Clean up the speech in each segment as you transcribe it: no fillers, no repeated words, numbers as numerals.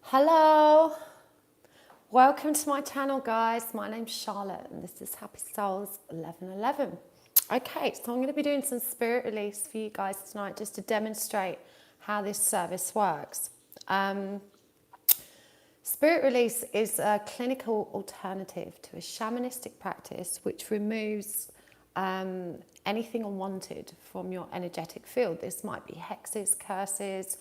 Hello, welcome to my channel, guys. My name's Charlotte and this is Happy Souls 1111. Okay, so I'm going to be doing some spirit release for you guys tonight just to demonstrate how this service works. Spirit release is a clinical alternative to a shamanistic practice which removes anything unwanted from your energetic field. This might be hexes, curses,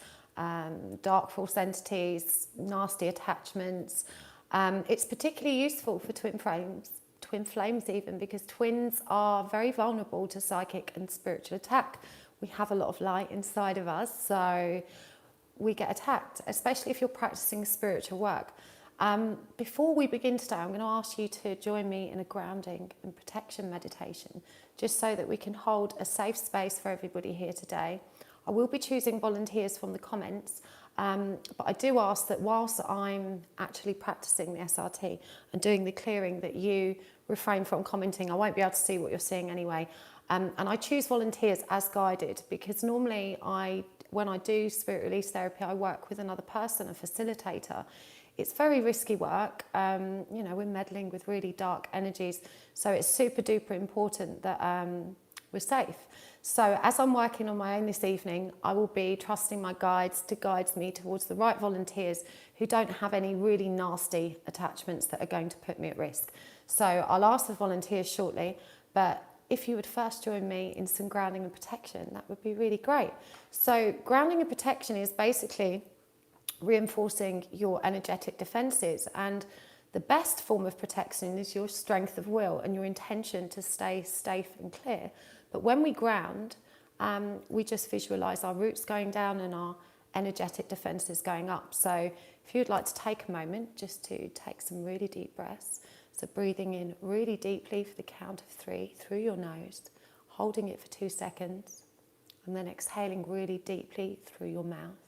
dark force entities, nasty attachments. It's particularly useful for twin flames even, because twins are very vulnerable to psychic and spiritual attack. We have a lot of light inside of us, so we get attacked, especially if you're practicing spiritual work. Before we begin today, I'm going to ask you to join me in a grounding and protection meditation, just so that we can hold a safe space for everybody here today. I will be choosing volunteers from the comments, but I do ask that whilst I'm actually practicing the SRT and doing the clearing, that you refrain from commenting. I won't be able to see what you're seeing anyway. And I choose volunteers as guided, because normally when I do spirit release therapy, I work with another person, a facilitator. It's very risky work. You know, we're meddling with really dark energies, so it's super duper important that we're safe. So as I'm working on my own this evening, I will be trusting my guides to guide me towards the right volunteers who don't have any really nasty attachments that are going to put me at risk. So I'll ask the volunteers shortly, but if you would first join me in some grounding and protection, that would be really great. So grounding and protection is basically reinforcing your energetic defenses, and the best form of protection is your strength of will and your intention to stay safe and clear. But when we ground, we just visualize our roots going down and our energetic defenses going up. So if you'd like to take a moment just to take some really deep breaths. So breathing in really deeply for the count of 3 through your nose, holding it for 2 seconds, and then exhaling really deeply through your mouth.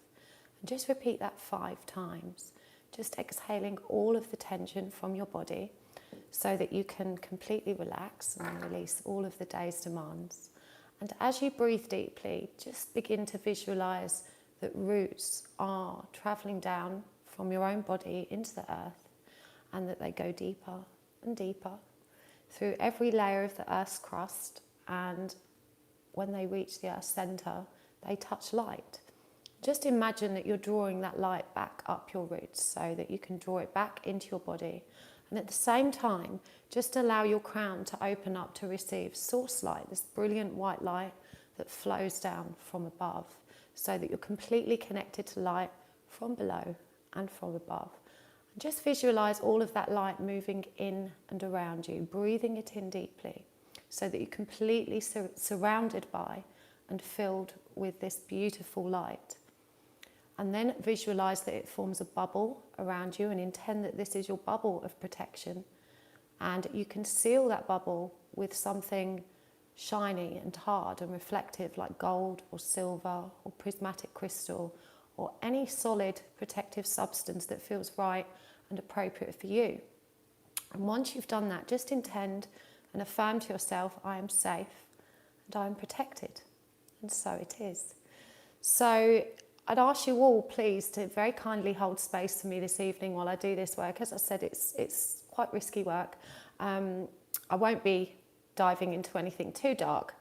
And just repeat that 5 times. Just exhaling all of the tension from your body so that you can completely relax and release all of the day's demands. And as you breathe deeply, just begin to visualize that roots are traveling down from your own body into the earth, and that they go deeper and deeper through every layer of the earth's crust, and when they reach the earth's center, they touch light. Just imagine that you're drawing that light back up your roots so that you can draw it back into your body. And at the same time, just allow your crown to open up to receive source light, this brilliant white light that flows down from above, so that you're completely connected to light from below and from above. And just visualize all of that light moving in and around you, breathing it in deeply, so that you're completely surrounded by and filled with this beautiful light. And then visualize that it forms a bubble around you, and intend that this is your bubble of protection. And you can seal that bubble with something shiny and hard and reflective, like gold or silver or prismatic crystal, or any solid protective substance that feels right and appropriate for you. And once you've done that, just intend and affirm to yourself, I am safe and I am protected. And so it is. So I'd ask you all, please, to very kindly hold space for me this evening while I do this work. As I said, it's quite risky work. I won't be diving into anything too dark.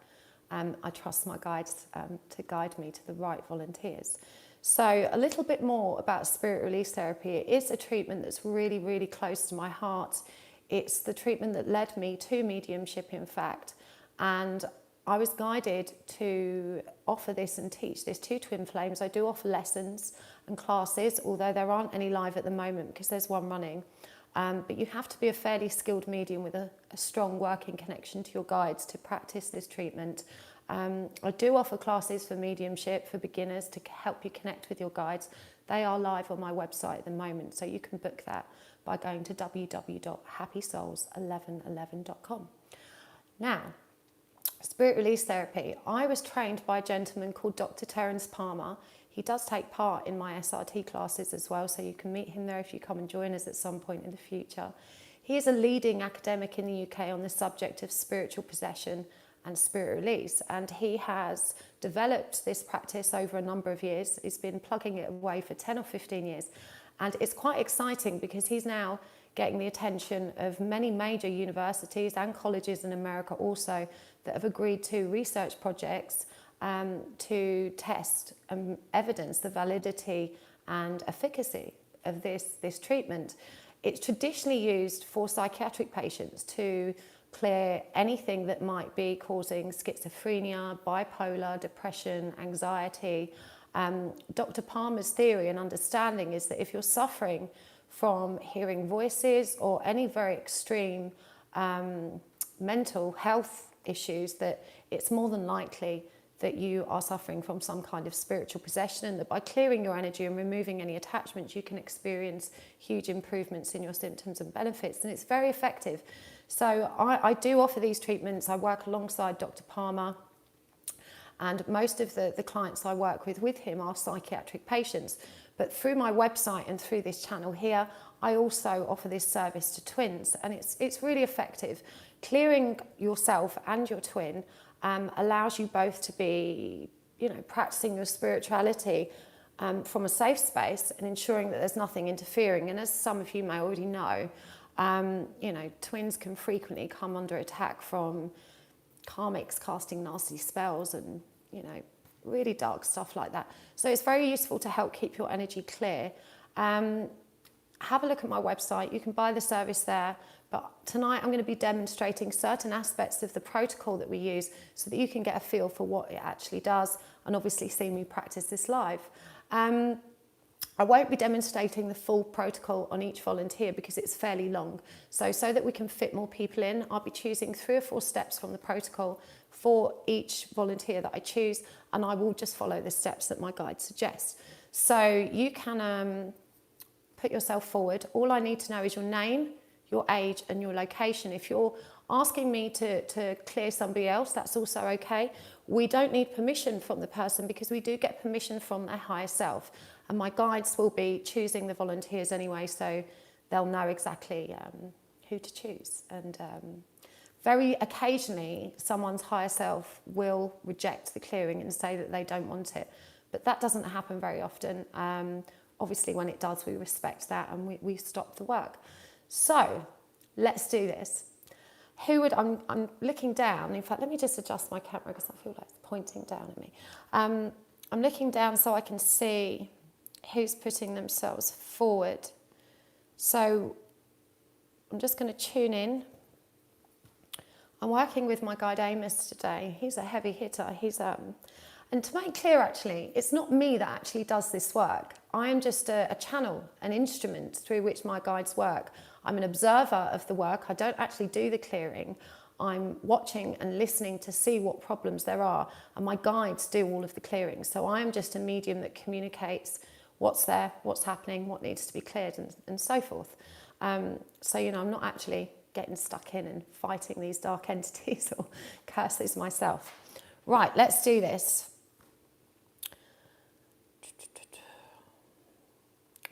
I trust my guides to guide me to the right volunteers. So a little bit more about spirit release therapy. It is a treatment that's really, really close to my heart. It's the treatment that led me to mediumship, in fact. And I was guided to offer this and teach this to twin flames. I do offer lessons and classes, although there aren't any live at the moment because there's one running. But you have to be a fairly skilled medium with a strong working connection to your guides to practice this treatment. I do offer classes for mediumship for beginners to help you connect with your guides. They are live on my website at the moment, so you can book that by going to www.happysouls1111.com. Now, spirit release therapy. I was trained by a gentleman called Dr. Terence Palmer. He does take part in my SRT classes as well, so you can meet him there if you come and join us at some point in the future. He is a leading academic in the UK on the subject of spiritual possession and spirit release. And he has developed this practice over a number of years. He's been plugging it away for 10 or 15 years. And it's quite exciting because he's now getting the attention of many major universities and colleges in America also that have agreed to research projects to test and evidence the validity and efficacy of this treatment. It's traditionally used for psychiatric patients to clear anything that might be causing schizophrenia, bipolar, depression, anxiety. Dr. Palmer's theory and understanding is that if you're suffering from hearing voices or any very extreme mental health issues, that it's more than likely that you are suffering from some kind of spiritual possession, and that by clearing your energy and removing any attachments, you can experience huge improvements in your symptoms and benefits, and it's very effective. So I do offer these treatments. I work alongside Dr. Palmer, and most of the clients I work with him are psychiatric patients. But through my website and through this channel here, I also offer this service to twins, and it's really effective. Clearing yourself and your twin allows you both to be, practicing your spirituality from a safe space and ensuring that there's nothing interfering. And as some of you may already know, twins can frequently come under attack from karmics casting nasty spells and, really dark stuff like that. So it's very useful to help keep your energy clear. Have a look at my website. You can buy the service there. But tonight I'm going to be demonstrating certain aspects of the protocol that we use so that you can get a feel for what it actually does, and obviously see me practice this live. I won't be demonstrating the full protocol on each volunteer because it's fairly long. So that we can fit more people in, I'll be choosing 3 or 4 steps from the protocol for each volunteer that I choose, and I will just follow the steps that my guide suggests. So you can put yourself forward. All I need to know is your name, your age and your location. If you're asking me to clear somebody else, that's also okay. We don't need permission from the person because we do get permission from their higher self. And my guides will be choosing the volunteers anyway, so they'll know exactly who to choose. And very occasionally, someone's higher self will reject the clearing and say that they don't want it. But that doesn't happen very often. Obviously, when it does, we respect that and we stop the work. So let's do this. I'm looking down. In fact, let me just adjust my camera because I feel like it's pointing down at me. I'm looking down so I can see who's putting themselves forward. So I'm just going to tune in. I'm working with my guide Amos today. He's a heavy hitter. And to make clear, actually, it's not me that actually does this work. I am just a channel, an instrument through which my guides work. I'm an observer of the work. I don't actually do the clearing. I'm watching and listening to see what problems there are, and my guides do all of the clearing. So I am just a medium that communicates what's there, what's happening, what needs to be cleared, and so forth. I'm not actually getting stuck in and fighting these dark entities or curses myself. Right, let's do this.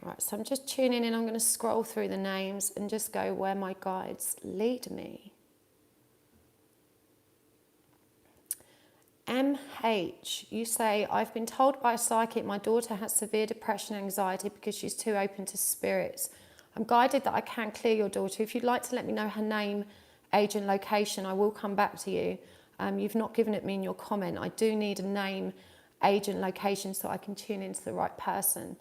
Right, so I'm just tuning in. I'm going to scroll through the names and just go where my guides lead me. MH, you say, I've been told by a psychic my daughter has severe depression and anxiety because she's too open to spirits. I'm guided that I can clear your daughter. If you'd like to let me know her name, age and location, I will come back to you. You've not given it me in your comment. I do need a name, age and location so I can tune into the right person.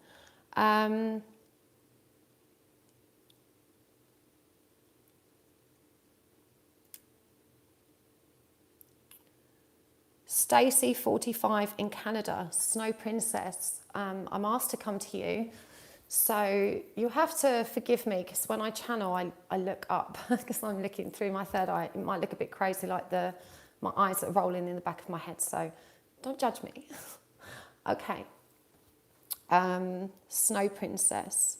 Stacy, 45, in Canada, Snow Princess. I'm asked to come to you, so you'll have to forgive me because when I channel, I look up because I'm looking through my third eye. It might look a bit crazy, like my eyes are rolling in the back of my head, so don't judge me. Okay. Snow Princess.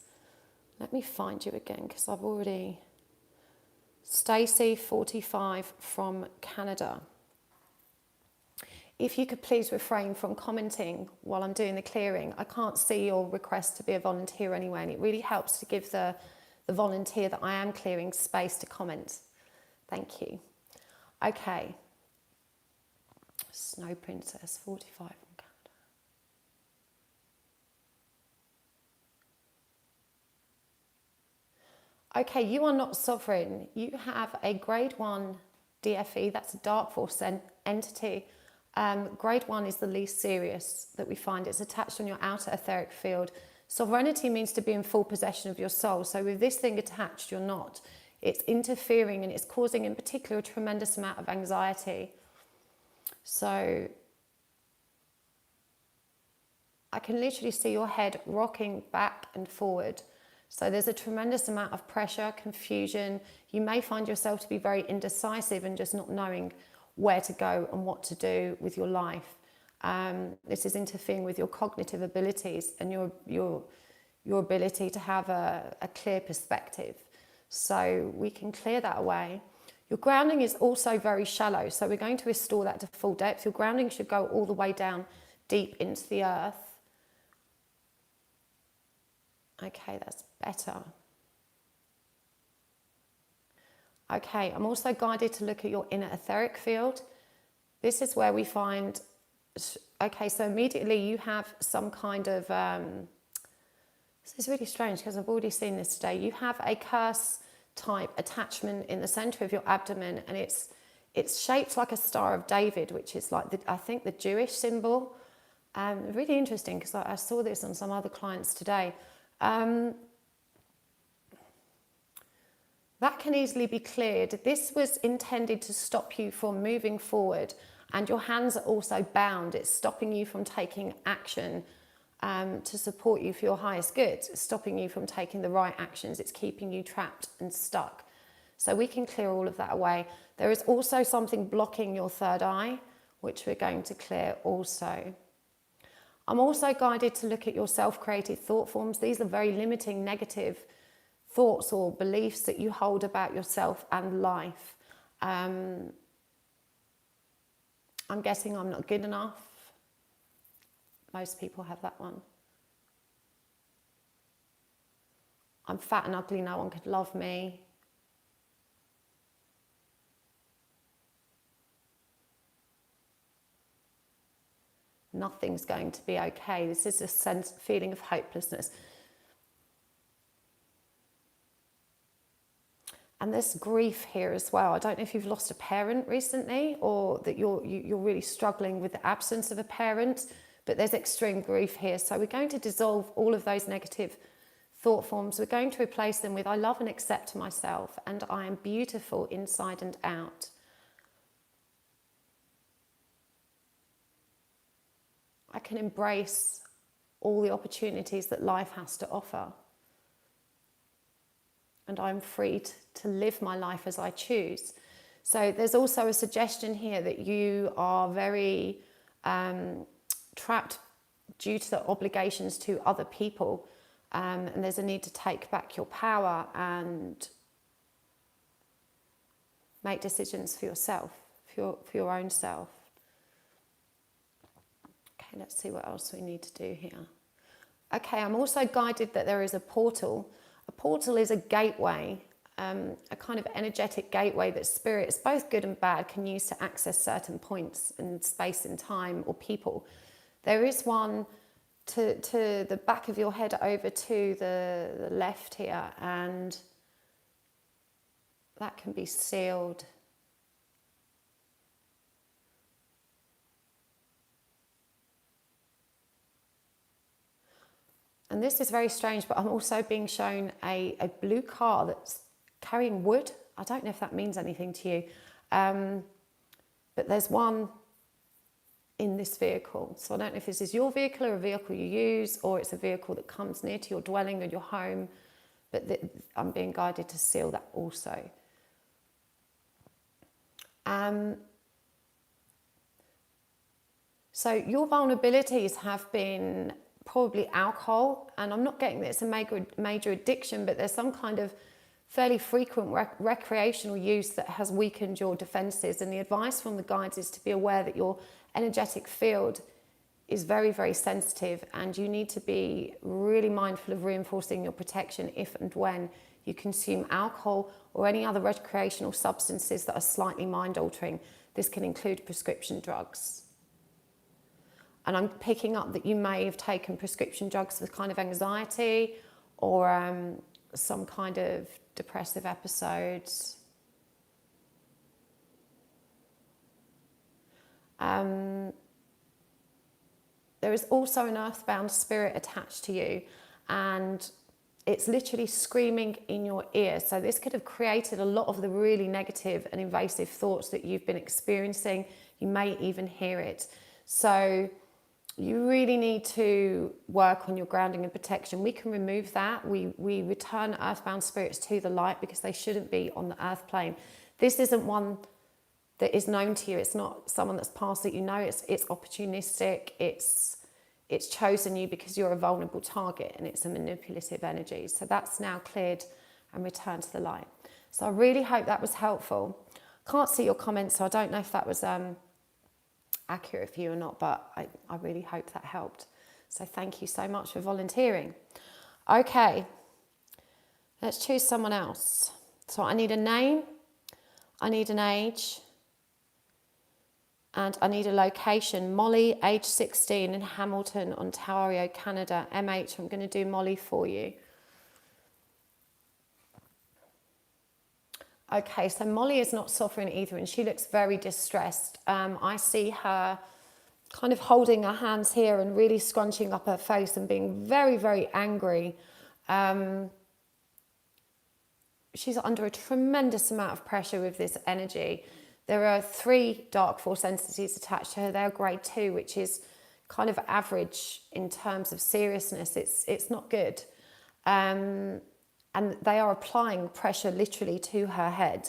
Let me find you again because I've already... Stacy, 45, from Canada. If you could please refrain from commenting while I'm doing the clearing. I can't see your request to be a volunteer anyway, and it really helps to give the volunteer that I am clearing space to comment. Thank you. Okay. Snow Princess, 45 from Canada. Okay, you are not sovereign. You have a grade 1 DFE, that's a dark force entity. Grade 1 is the least serious that we find. It's attached on your outer etheric field. Sovereignty means to be in full possession of your soul. So with this thing attached, you're not. It's interfering and it's causing in particular a tremendous amount of anxiety. So I can literally see your head rocking back and forward. So there's a tremendous amount of pressure, confusion. You may find yourself to be very indecisive and just not knowing where to go and what to do with your life. This is interfering with your cognitive abilities and your ability to have a clear perspective. So we can clear that away. Your grounding is also very shallow, so we're going to restore that to full depth. Your grounding should go all the way down deep into the earth. Okay, that's better. Okay, I'm also guided to look at your inner etheric field. This is where we find, okay, so immediately you have some kind of, this is really strange because I've already seen this today. You have a curse type attachment in the center of your abdomen, and it's shaped like a Star of David, which is like, I think, the Jewish symbol. Really interesting because I saw this on some other clients today. That can easily be cleared. This was intended to stop you from moving forward, and your hands are also bound. It's stopping you from taking action to support you for your highest good. It's stopping you from taking the right actions. It's keeping you trapped and stuck. So we can clear all of that away. There is also something blocking your third eye, which we're going to clear also. I'm also guided to look at your self-created thought forms. These are very limiting, negative thoughts or beliefs that you hold about yourself and life. I'm guessing I'm not good enough. Most people have that one. I'm fat and ugly, no one could love me. Nothing's going to be okay. This is a feeling of hopelessness. And there's grief here as well. I don't know if you've lost a parent recently, or that you're really struggling with the absence of a parent, but there's extreme grief here. So we're going to dissolve all of those negative thought forms. We're going to replace them with, I love and accept myself, and I am beautiful inside and out. I can embrace all the opportunities that life has to offer. And I'm free to live my life as I choose. So there's also a suggestion here that you are very trapped due to the obligations to other people. And there's a need to take back your power and make decisions for yourself, for your own self. Okay, let's see what else we need to do here. Okay, I'm also guided that there is a portal. A portal is a gateway, a kind of energetic gateway that spirits, both good and bad, can use to access certain points in space and time or people. There is one to the back of your head over to the left here, and that can be sealed. And this is very strange, but I'm also being shown a blue car that's carrying wood. I don't know if that means anything to you. But there's one in this vehicle. So I don't know if this is your vehicle or a vehicle you use, or it's a vehicle that comes near to your dwelling or your home. But I'm being guided to seal that also. So your vulnerabilities have been probably alcohol, and I'm not getting that it's a major addiction, but there's some kind of fairly frequent recreational use that has weakened your defenses. And the advice from the guides is to be aware that your energetic field is very, very sensitive, and you need to be really mindful of reinforcing your protection if and when you consume alcohol or any other recreational substances that are slightly mind altering. This can include prescription drugs. And I'm picking up that you may have taken prescription drugs for kind of anxiety or some kind of depressive episodes. There is also an earthbound spirit attached to you, and it's literally screaming in your ear. So this could have created a lot of the really negative and invasive thoughts that you've been experiencing. You may even hear it. So you really need to work on your grounding and protection. We can remove that. We return earthbound spirits to the light because they shouldn't be on the earth plane. This isn't one that is known to you. It's not someone that's past that you know. It's opportunistic. It's chosen you because you're a vulnerable target, and it's a manipulative energy. So that's now cleared and returned to the light. So I really hope that was helpful. Can't see your comments, so I don't know if that was accurate for you or not, but I really hope that helped. So thank you so much for volunteering. Okay, let's choose someone else. So I need a name, I need an age, and I need a location. Molly, age 16 in Hamilton, Ontario, Canada. MH, I'm going to do Molly for you. Okay, so Molly is not suffering either, and she looks very distressed. I see her kind of holding her hands here and really scrunching up her face and being very, very angry. She's under a tremendous amount of pressure with this energy. There are 3 dark force entities attached to her. They're grade 2, which is kind of average in terms of seriousness. It's not good. And they are applying pressure literally to her head.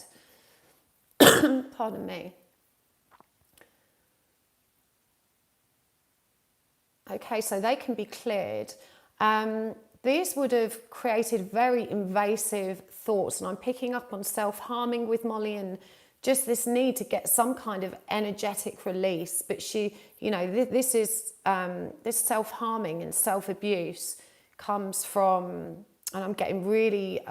Pardon me. Okay, so they can be cleared. These would have created very invasive thoughts, and I'm picking up on self-harming with Molly and just this need to get some kind of energetic release. But she, you know, this self-harming and self-abuse comes from, and I'm getting really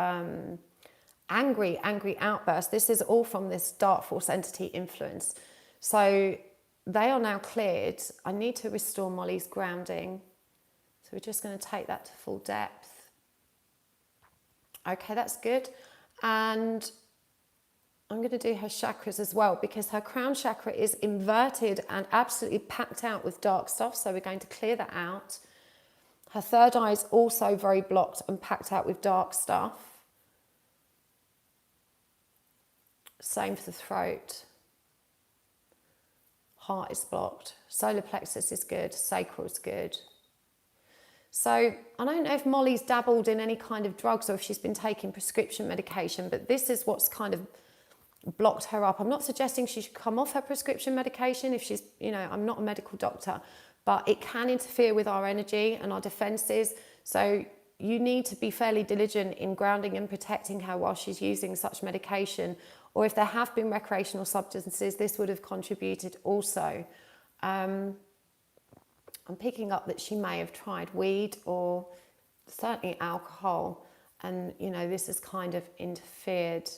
angry outbursts. This is all from this dark force entity influence. So they are now cleared. I need to restore Molly's grounding. So we're just going to take that to full depth. Okay, that's good. And I'm going to do her chakras as well, because her crown chakra is inverted and absolutely packed out with dark stuff. So we're going to clear that out. Her third eye is also very blocked and packed out with dark stuff. Same for the throat. Heart is blocked. Solar plexus is good. Sacral is good. So I don't know if Molly's dabbled in any kind of drugs or if she's been taking prescription medication, but this is what's kind of blocked her up. I'm not suggesting she should come off her prescription medication if she's, you know, I'm not a medical doctor, but it can interfere with our energy and our defenses. So you need to be fairly diligent in grounding and protecting her while she's using such medication. Or if there have been recreational substances, this would have contributed also. I'm picking up that she may have tried weed or certainly alcohol, and, you know, this has kind of interfered.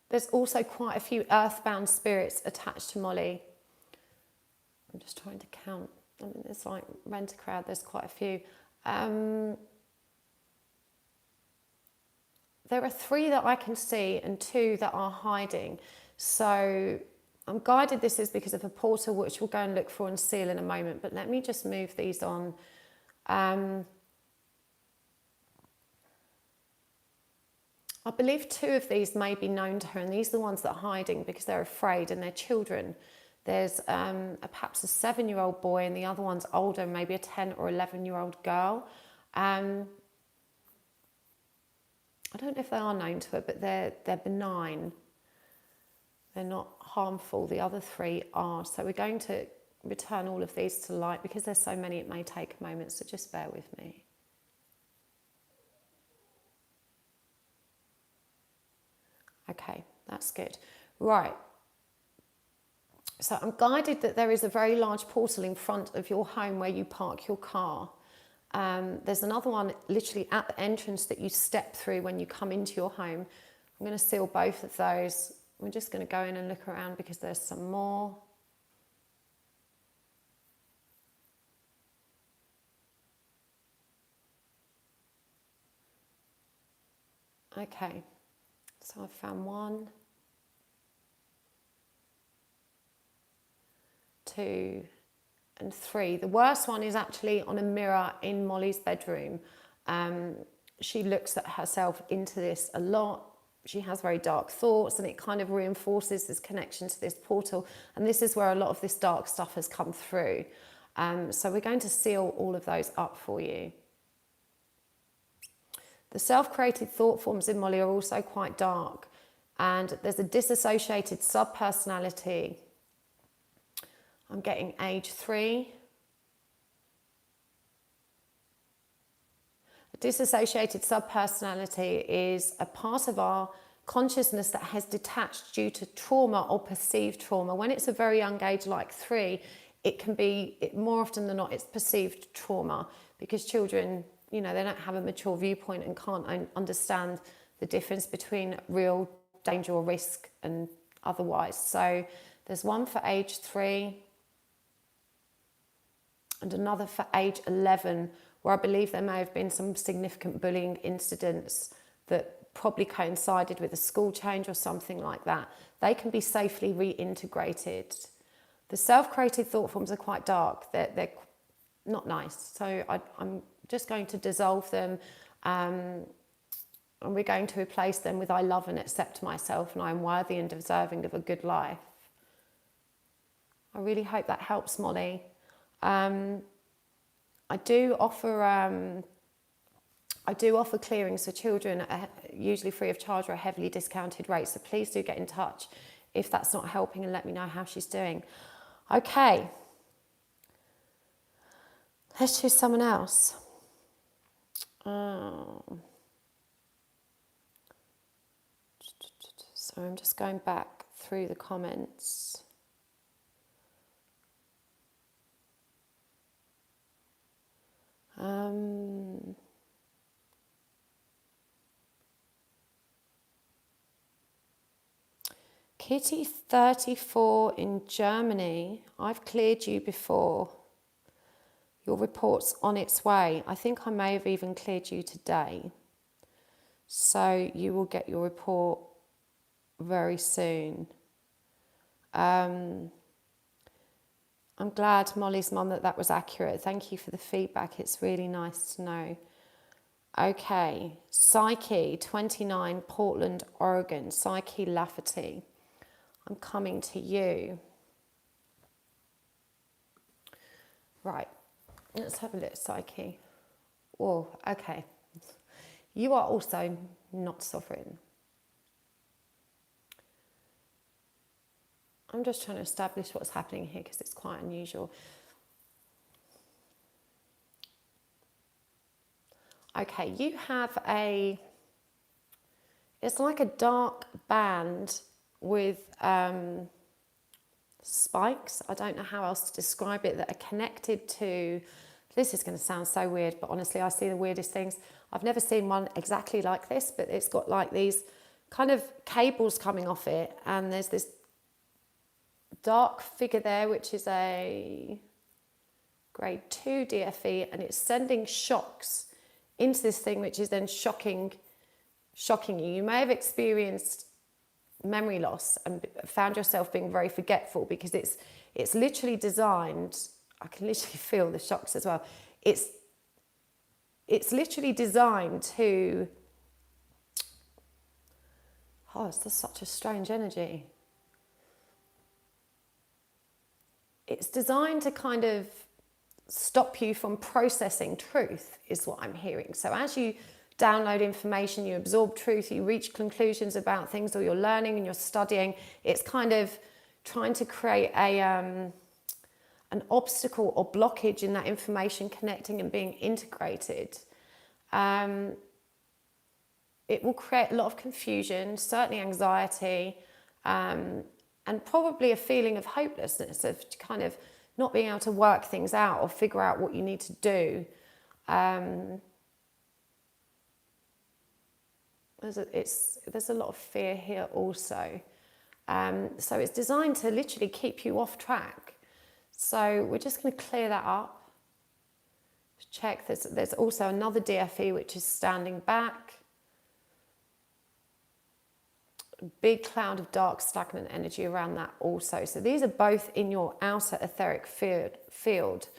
There's also quite a few earthbound spirits attached to Molly. I'm just trying to count. I mean, it's like rent a crowd, there's quite a few. There are 3 that I can see and 2 that are hiding. So I'm guided this is because of a portal, which we'll go and look for and seal in a moment. But let me just move these on. I believe 2 of these may be known to her, and these are the ones that are hiding because they're afraid, and they're children. There's perhaps a 7-year-old boy, and the other one's older, maybe a 10 or 11-year-old girl. I don't know if they are known to her, but they're benign. They're not harmful. The other 3 are. So we're going to return all of these to light. Because there's so many, it may take a moment, so just bear with me. Okay, that's good. Right. So I'm guided that there is a very large portal in front of your home where you park your car. There's another one literally at the entrance that you step through when you come into your home. I'm going to seal both of those. We're just going to go in and look around because there's some more. Okay, so I've found 1, 2, and 3. The worst one is actually on a mirror in Molly's bedroom. She looks at herself into this a lot. She has very dark thoughts, and it kind of reinforces this connection to this portal. And this is where a lot of this dark stuff has come through. So we're going to seal all of those up for you. The self-created thought forms in Molly are also quite dark, and there's a disassociated subpersonality. I'm getting age 3. A disassociated subpersonality is a part of our consciousness that has detached due to trauma or perceived trauma. When it's a very young age like 3, it can be, more often than not, it's perceived trauma, because children, you know, they don't have a mature viewpoint and can't understand the difference between real danger or risk and otherwise. So there's one for age 3 and another for age 11, where I believe there may have been some significant bullying incidents that probably coincided with a school change or something like that. They can be safely reintegrated. The self-created thought forms are quite dark. They're not nice. So I'm just going to dissolve them, and we're going to replace them with I love and accept myself, and I am worthy and deserving of a good life. I really hope that helps, Molly. I do offer clearings for children, usually free of charge or a heavily discounted rate. So please do get in touch if that's not helping, and let me know how she's doing. Okay, let's choose someone else. So I'm just going back through the comments. Kitty 34 in Germany, I've cleared you before. Your report's on its way. I think I may have even cleared you today. So you will get your report very soon. I'm glad, Molly's mum, that was accurate. Thank you for the feedback. It's really nice to know. Okay, Psyche 29, Portland, Oregon. Psyche Lafferty. I'm coming to you. Right, let's have a look, Psyche. Oh, okay. You are also not sovereign. I'm just trying to establish what's happening here because it's quite unusual. Okay, you have it's like a dark band with spikes. I don't know how else to describe it, that are connected to, this is going to sound so weird, but honestly, I see the weirdest things. I've never seen one exactly like this, but it's got like these kind of cables coming off it, and there's this dark figure there, which is a grade 2 DFE, and it's sending shocks into this thing, which is then shocking you. You may have experienced memory loss and found yourself being very forgetful, because it's literally designed, I can literally feel the shocks as well. It's literally designed to, it's just such a strange energy. It's designed to kind of stop you from processing truth, is what I'm hearing. So as you download information, you absorb truth, you reach conclusions about things, or you're learning and you're studying, it's kind of trying to create an obstacle or blockage in that information connecting and being integrated. It will create a lot of confusion, certainly anxiety, and probably a feeling of hopelessness, of kind of not being able to work things out or figure out what you need to do. There's a lot of fear here also. So it's designed to literally keep you off track. So we're just going to clear that up. Check, there's also another DFE which is standing back. A big cloud of dark stagnant energy around that also. So these are both in your outer etheric field.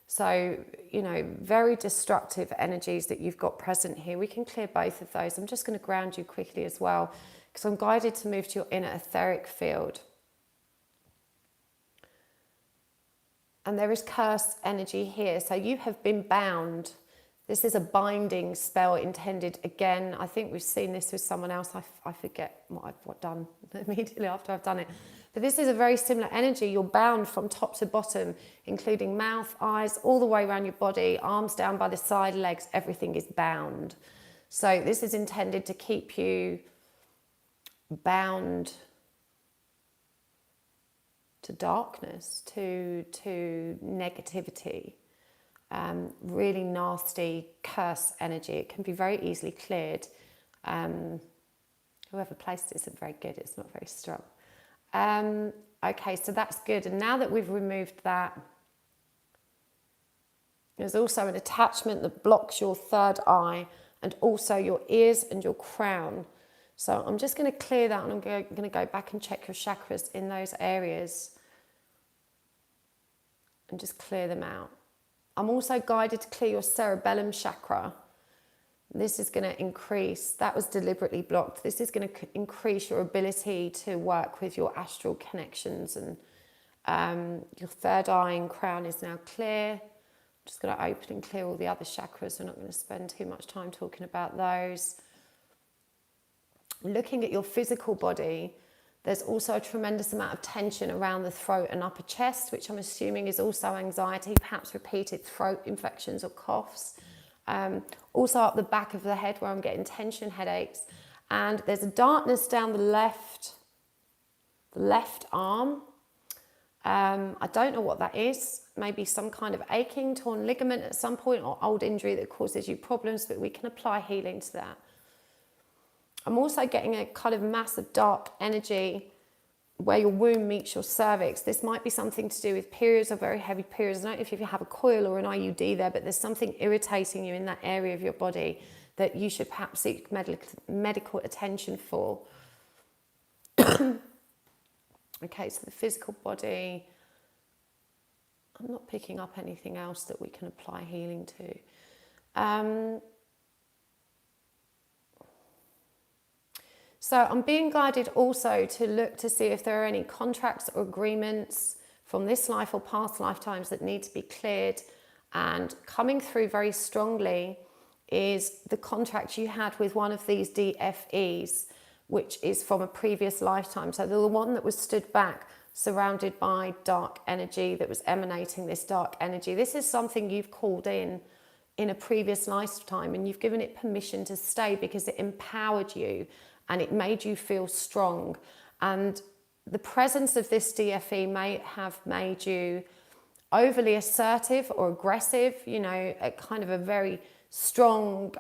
So, you know, very destructive energies that you've got present here. We can clear both of those. I'm just going to ground you quickly as well, because I'm guided to move to your inner etheric field. And there is cursed energy here. So you have been bound. This is a binding spell intended, again, I think we've seen this with someone else. I forget what I've done immediately after I've done it. But this is a very similar energy. You're bound from top to bottom, including mouth, eyes, all the way around your body, arms down by the side, legs, everything is bound. So this is intended to keep you bound to darkness, to negativity. Really nasty curse energy. It can be very easily cleared. Whoever placed it isn't very good. It's not very strong. Okay, so that's good. And now that we've removed that, there's also an attachment that blocks your third eye and also your ears and your crown. So I'm just going to clear that, and I'm going to go back and check your chakras in those areas and just clear them out. I'm also guided to clear your cerebellum chakra. This is going to increase, that was deliberately blocked. This is going to increase your ability to work with your astral connections, and your third eye and crown is now clear. I'm just going to open and clear all the other chakras. We're not going to spend too much time talking about those. Looking at your physical body, there's also a tremendous amount of tension around the throat and upper chest, which I'm assuming is also anxiety, perhaps repeated throat infections or coughs. Also up the back of the head where I'm getting tension, headaches. And there's a darkness down the left arm. I don't know what that is. Maybe some kind of aching, torn ligament at some point, or old injury that causes you problems, but we can apply healing to that. I'm also getting a kind of massive dark energy where your womb meets your cervix. This might be something to do with periods or very heavy periods. I don't know if you have a coil or an IUD there, but there's something irritating you in that area of your body that you should perhaps seek medical attention for. Okay, so the physical body, I'm not picking up anything else that we can apply healing to. So I'm being guided also to look to see if there are any contracts or agreements from this life or past lifetimes that need to be cleared. And coming through very strongly is the contract you had with one of these DFEs, which is from a previous lifetime. So the one that was stood back, surrounded by dark energy, that was emanating this dark energy. This is something you've called in a previous lifetime, and you've given it permission to stay because it empowered you and it made you feel strong. And the presence of this DFE may have made you overly assertive or aggressive, you know, a kind of a very strong,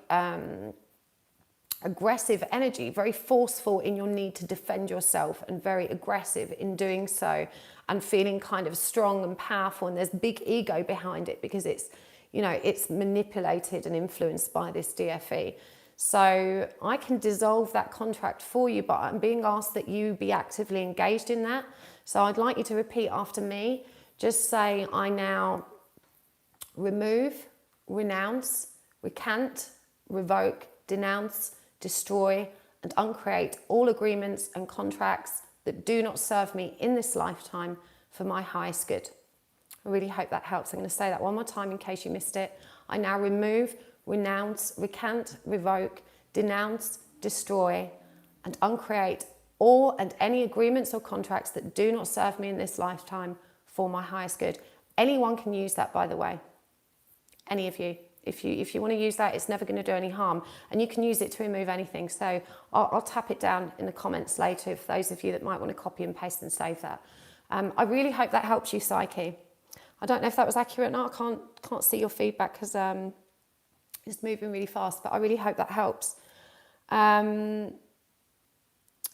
aggressive energy, very forceful in your need to defend yourself and very aggressive in doing so, and feeling kind of strong and powerful. And there's big ego behind it because it's, you know, it's manipulated and influenced by this DFE. So I can dissolve that contract for you, but I'm being asked that you be actively engaged in that. So I'd like you to repeat after me. Just say, I now remove, renounce, recant, revoke, denounce, destroy, and uncreate all agreements and contracts that do not serve me in this lifetime for my highest good. I really hope that helps. I'm going to say that one more time in case you missed it. I now remove, renounce, recant, revoke, denounce, destroy, and uncreate all and any agreements or contracts that do not serve me in this lifetime for my highest good. Anyone can use that, by the way. Any of you. If you want to use that, it's never going to do any harm. And you can use it to remove anything. So I'll tap it down in the comments later if those of you that might want to copy and paste and save that. I really hope that helps you, Psyche. I don't know if that was accurate or not. I can't see your feedback because It's moving really fast, but I really hope that helps.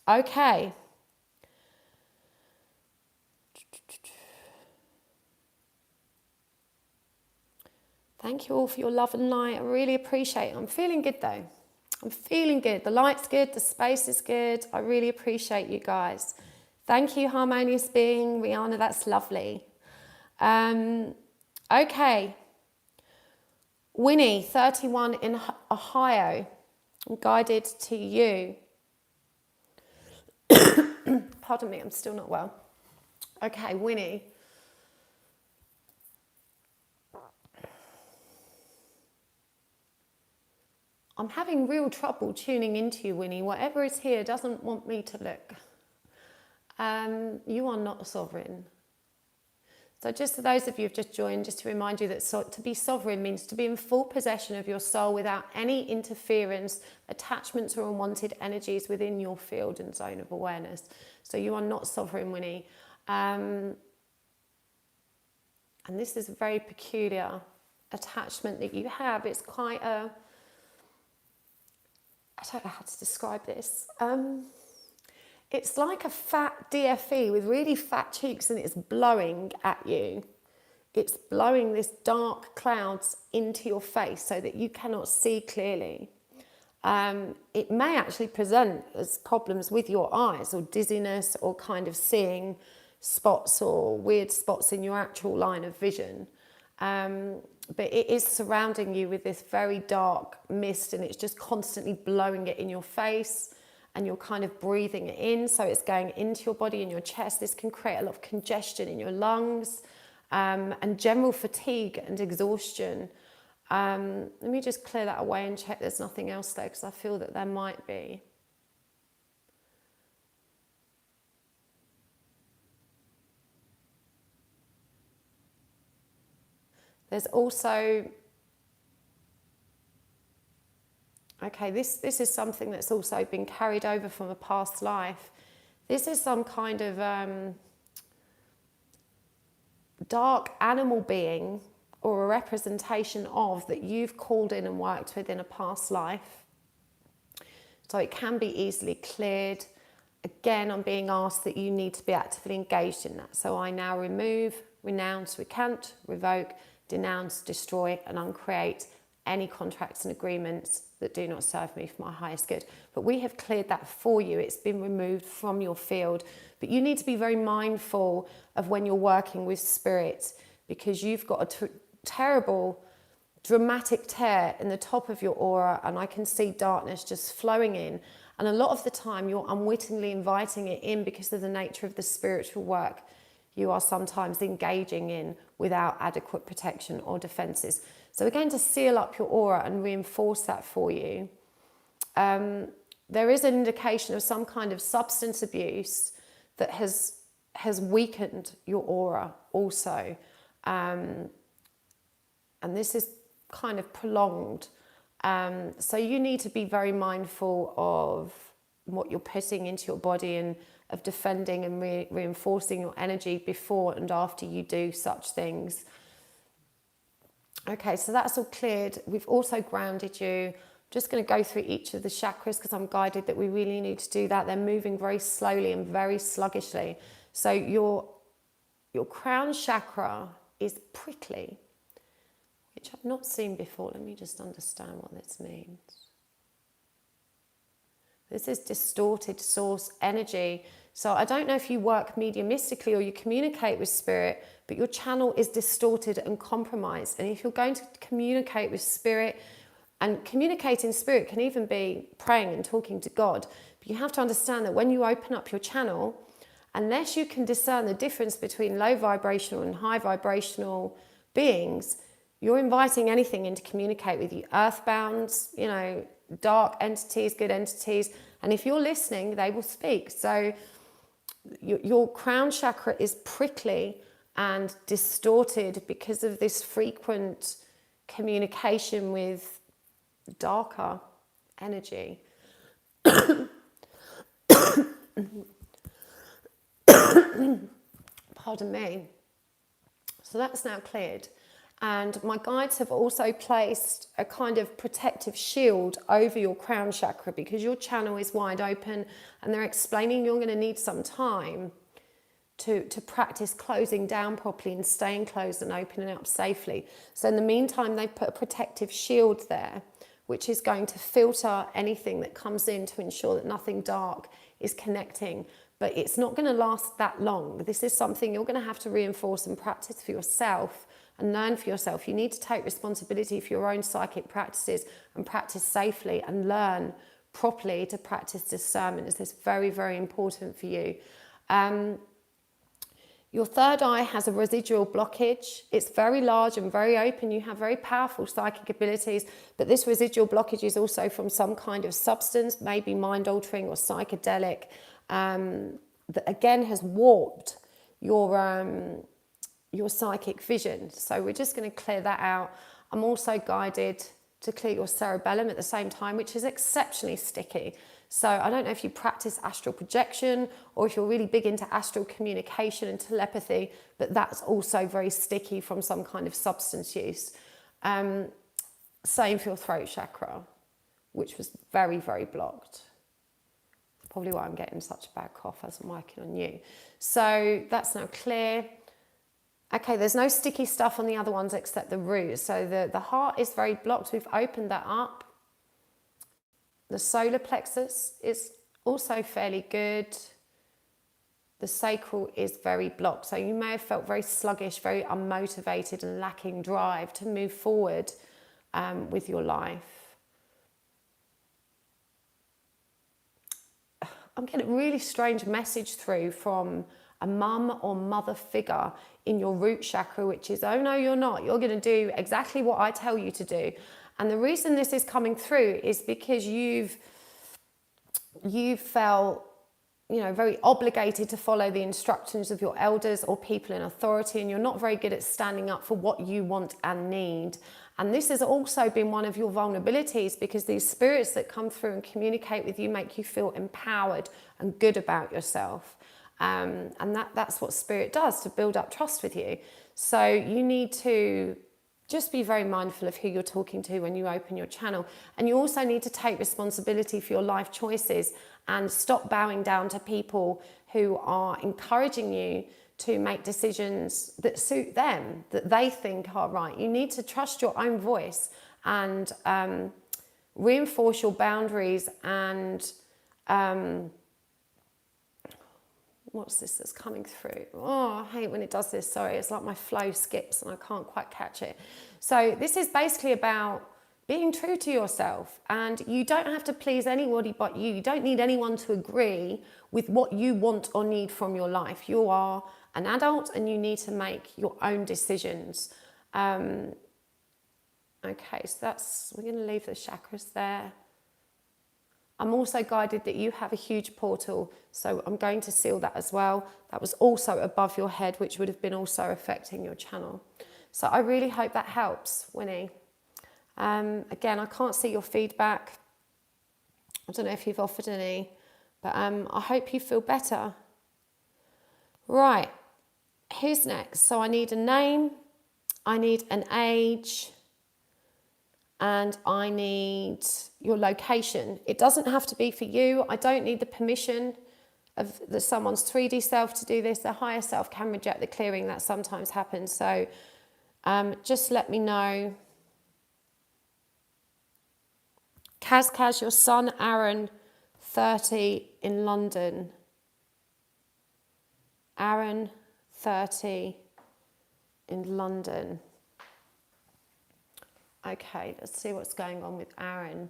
Okay. Thank you all for your love and light. I really appreciate it. I'm feeling good though. I'm feeling good. The light's good. The space is good. I really appreciate you guys. Thank you, Harmonious Being. Rihanna, that's lovely. Okay. Winnie, 31 in Ohio. I'm guided to you. Pardon me, I'm still not well. Okay, Winnie. I'm having real trouble tuning into you, Winnie. Whatever is here doesn't want me to look. You are not sovereign. So just for those of you who've just joined, just to remind you that to be sovereign means to be in full possession of your soul without any interference, attachments or unwanted energies within your field and zone of awareness. So you are not sovereign, Winnie. And this is a very peculiar attachment that you have. It's quite a... I don't know how to describe this. It's like a fat DFE with really fat cheeks, and it's blowing at you. It's blowing this dark clouds into your face so that you cannot see clearly. It may actually present as problems with your eyes or dizziness or kind of seeing spots or weird spots in your actual line of vision. But it is surrounding you with this very dark mist, and it's just constantly blowing it in your face. And you're kind of breathing it in, so it's going into your body and your chest. This can create a lot of congestion in your lungs and general fatigue and exhaustion. Let me just clear that away and check there's nothing else there, because I feel that there might be. There's also... Okay, this is something that's also been carried over from a past life. This is some kind of dark animal being or a representation of that you've called in and worked with in a past life. So it can be easily cleared. Again, I'm being asked that you need to be actively engaged in that. So I now remove, renounce, recant, revoke, denounce, destroy and uncreate any contracts and agreements that do not serve me for my highest good. But we have cleared that for you. It's been removed from your field. But you need to be very mindful of when you're working with spirit, because you've got a terrible, dramatic tear in the top of your aura, and I can see darkness just flowing in. And a lot of the time you're unwittingly inviting it in because of the nature of the spiritual work you are sometimes engaging in without adequate protection or defenses. So we're going to seal up your aura and reinforce that for you. There is an indication of some kind of substance abuse that has weakened your aura also. And this is kind of prolonged. So you need to be very mindful of what you're putting into your body and of defending and reinforcing your energy before and after you do such things. Okay, so that's all cleared. We've also grounded you. I'm just going to go through each of the chakras because I'm guided that we really need to do that. They're moving very slowly and very sluggishly. So your crown chakra is prickly, which I've not seen before. Let me just understand what this means. This is distorted source energy. So I don't know if you work mediumistically or you communicate with spirit, but your channel is distorted and compromised. And if you're going to communicate with spirit, and communicating spirit can even be praying and talking to God, but you have to understand that when you open up your channel, unless you can discern the difference between low vibrational and high vibrational beings, you're inviting anything in to communicate with you. Earthbounds, you know, dark entities, good entities. And if you're listening, they will speak. So your crown chakra is prickly and distorted because of this frequent communication with darker energy. Pardon me. So that's now cleared. And my guides have also placed a kind of protective shield over your crown chakra because your channel is wide open, and they're explaining you're going to need some time to practice closing down properly and staying closed and opening up safely. So in the meantime, they put a protective shield there, which is going to filter anything that comes in to ensure that nothing dark is connecting. But it's not going to last that long. This is something you're going to have to reinforce and practice for yourself and learn for yourself. You need to take responsibility for your own psychic practices and practice safely and learn properly to practice discernment. This is very, very important for you. Your third eye has a residual blockage. It's very large and very open. You have very powerful psychic abilities, but this residual blockage is also from some kind of substance, maybe mind-altering or psychedelic, that again has warped your psychic vision. So we're just going to clear that out. I'm also guided to clear your cerebellum at the same time, which is exceptionally sticky. So I don't know if you practice astral projection or if you're really big into astral communication and telepathy, but that's also very sticky from some kind of substance use. Same for your throat chakra, which was very, very blocked. Probably why I'm getting such a bad cough as I'm working on you. So that's now clear. Okay, there's no sticky stuff on the other ones except the root. So the heart is very blocked. We've opened that up. The solar plexus is also fairly good. The sacral is very blocked. So you may have felt very sluggish, very unmotivated and lacking drive to move forward with your life. I'm getting a really strange message through from a mum or mother figure in your root chakra, which is, oh no, you're not. You're going to do exactly what I tell you to do. And the reason this is coming through is because you've felt, very obligated to follow the instructions of your elders or people in authority, and you're not very good at standing up for what you want and need. And this has also been one of your vulnerabilities, because these spirits that come through and communicate with you make you feel empowered and good about yourself. And that's what spirit does to build up trust with you. So you need to just be very mindful of who you're talking to when you open your channel. And you also need to take responsibility for your life choices and stop bowing down to people who are encouraging you to make decisions that suit them, that they think are right. You need to trust your own voice and reinforce your boundaries and what's this that's coming through? Oh, I hate when it does this. Sorry, it's like my flow skips and I can't quite catch it. So this is basically about being true to yourself, and you don't have to please anybody but you. You don't need anyone to agree with what you want or need from your life. You are an adult and you need to make your own decisions. Okay, so we're going to leave the chakras there. I'm also guided that you have a huge portal, so I'm going to seal that as well. That was also above your head, which would have been also affecting your channel. So I really hope that helps, Winnie. Again, I can't see your feedback. I don't know if you've offered any, but I hope you feel better. Right, who's next? So I need a name, I need an age, and I need your location. It doesn't have to be for you. I don't need the permission of someone's 3D self to do this. The higher self can reject the clearing. That sometimes happens. So just let me know. Kaz, your son Aaron, 30, in London. Aaron, 30, in London. Okay, let's see what's going on with Aaron.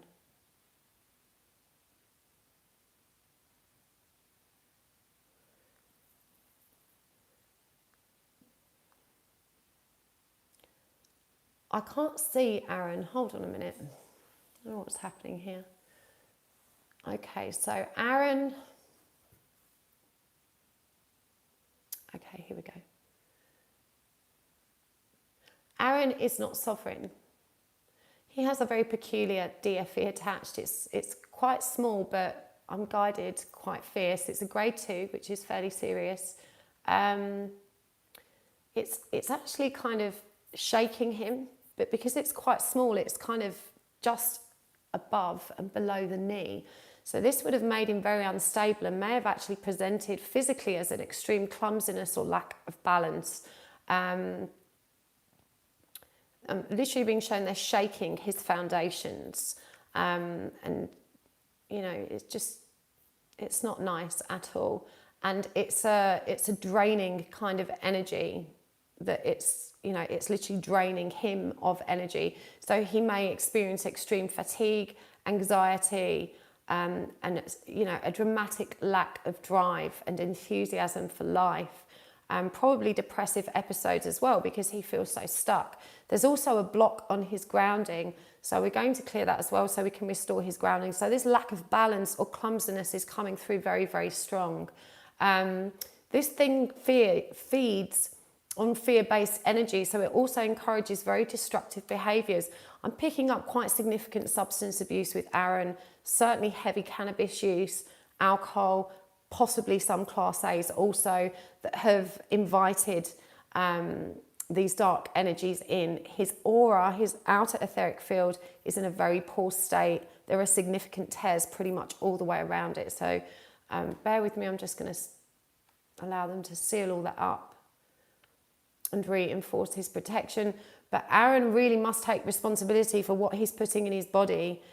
I can't see Aaron. Hold on a minute. I don't know what's happening here. Okay, so Aaron. Okay, here we go. Aaron is not sovereign. He has a very peculiar DFE attached. It's quite small, but I'm guided, quite fierce. It's a grade 2, which is fairly serious. It's actually kind of shaking him, but because it's quite small, it's kind of just above and below the knee. So this would have made him very unstable and may have actually presented physically as an extreme clumsiness or lack of balance. Literally being shown they're shaking his foundations. And, you know, it's not nice at all. And it's a draining kind of energy that it's literally draining him of energy. So he may experience extreme fatigue, anxiety, and a dramatic lack of drive and enthusiasm for life. Probably depressive episodes as well, because he feels so stuck. There's also a block on his grounding, so we're going to clear that as well so we can restore his grounding. So this lack of balance or clumsiness is coming through very, very strong. This thing feeds on fear-based energy, so it also encourages very destructive behaviours. I'm picking up quite significant substance abuse with Aaron, certainly heavy cannabis use, alcohol, possibly some Class A's also, that have invited these dark energies in. His aura, his outer etheric field, is in a very poor state. There are significant tears pretty much all the way around it. So bear with me, I'm just going to allow them to seal all that up and reinforce his protection. But Aaron really must take responsibility for what he's putting in his body.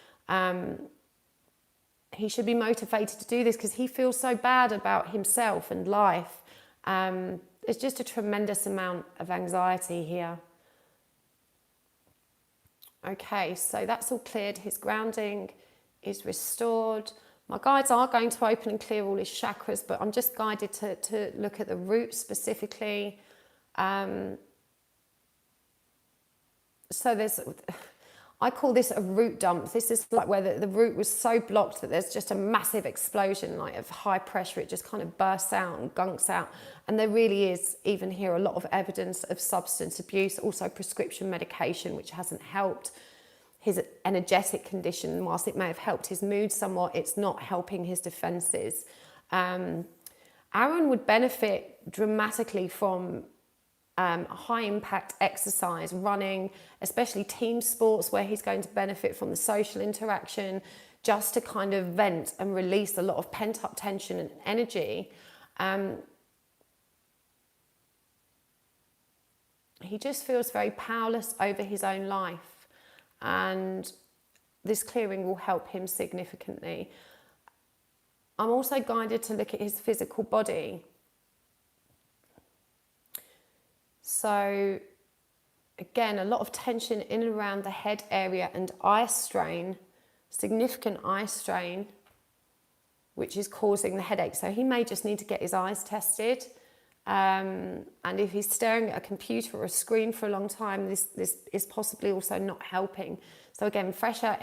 He should be motivated to do this because he feels so bad about himself and life. There's just a tremendous amount of anxiety here. Okay, so that's all cleared. His grounding is restored. My guides are going to open and clear all his chakras, but I'm just guided to look at the root specifically. So I call this a root dump. This is like where the root was so blocked that there's just a massive explosion, like of high pressure. It just kind of bursts out and gunks out. And there really is, even here, a lot of evidence of substance abuse, also prescription medication, which hasn't helped his energetic condition. Whilst it may have helped his mood somewhat, it's not helping his defenses. Aaron would benefit dramatically from high impact exercise, running, especially team sports, where he's going to benefit from the social interaction, just to kind of vent and release a lot of pent up tension and energy. He just feels very powerless over his own life, and this clearing will help him significantly. I'm also guided to look at his physical body. So again, a lot of tension in and around the head area and eye strain, significant eye strain, which is causing the headache. So he may just need to get his eyes tested. And if he's staring at a computer or a screen for a long time, this is possibly also not helping. So again, fresh air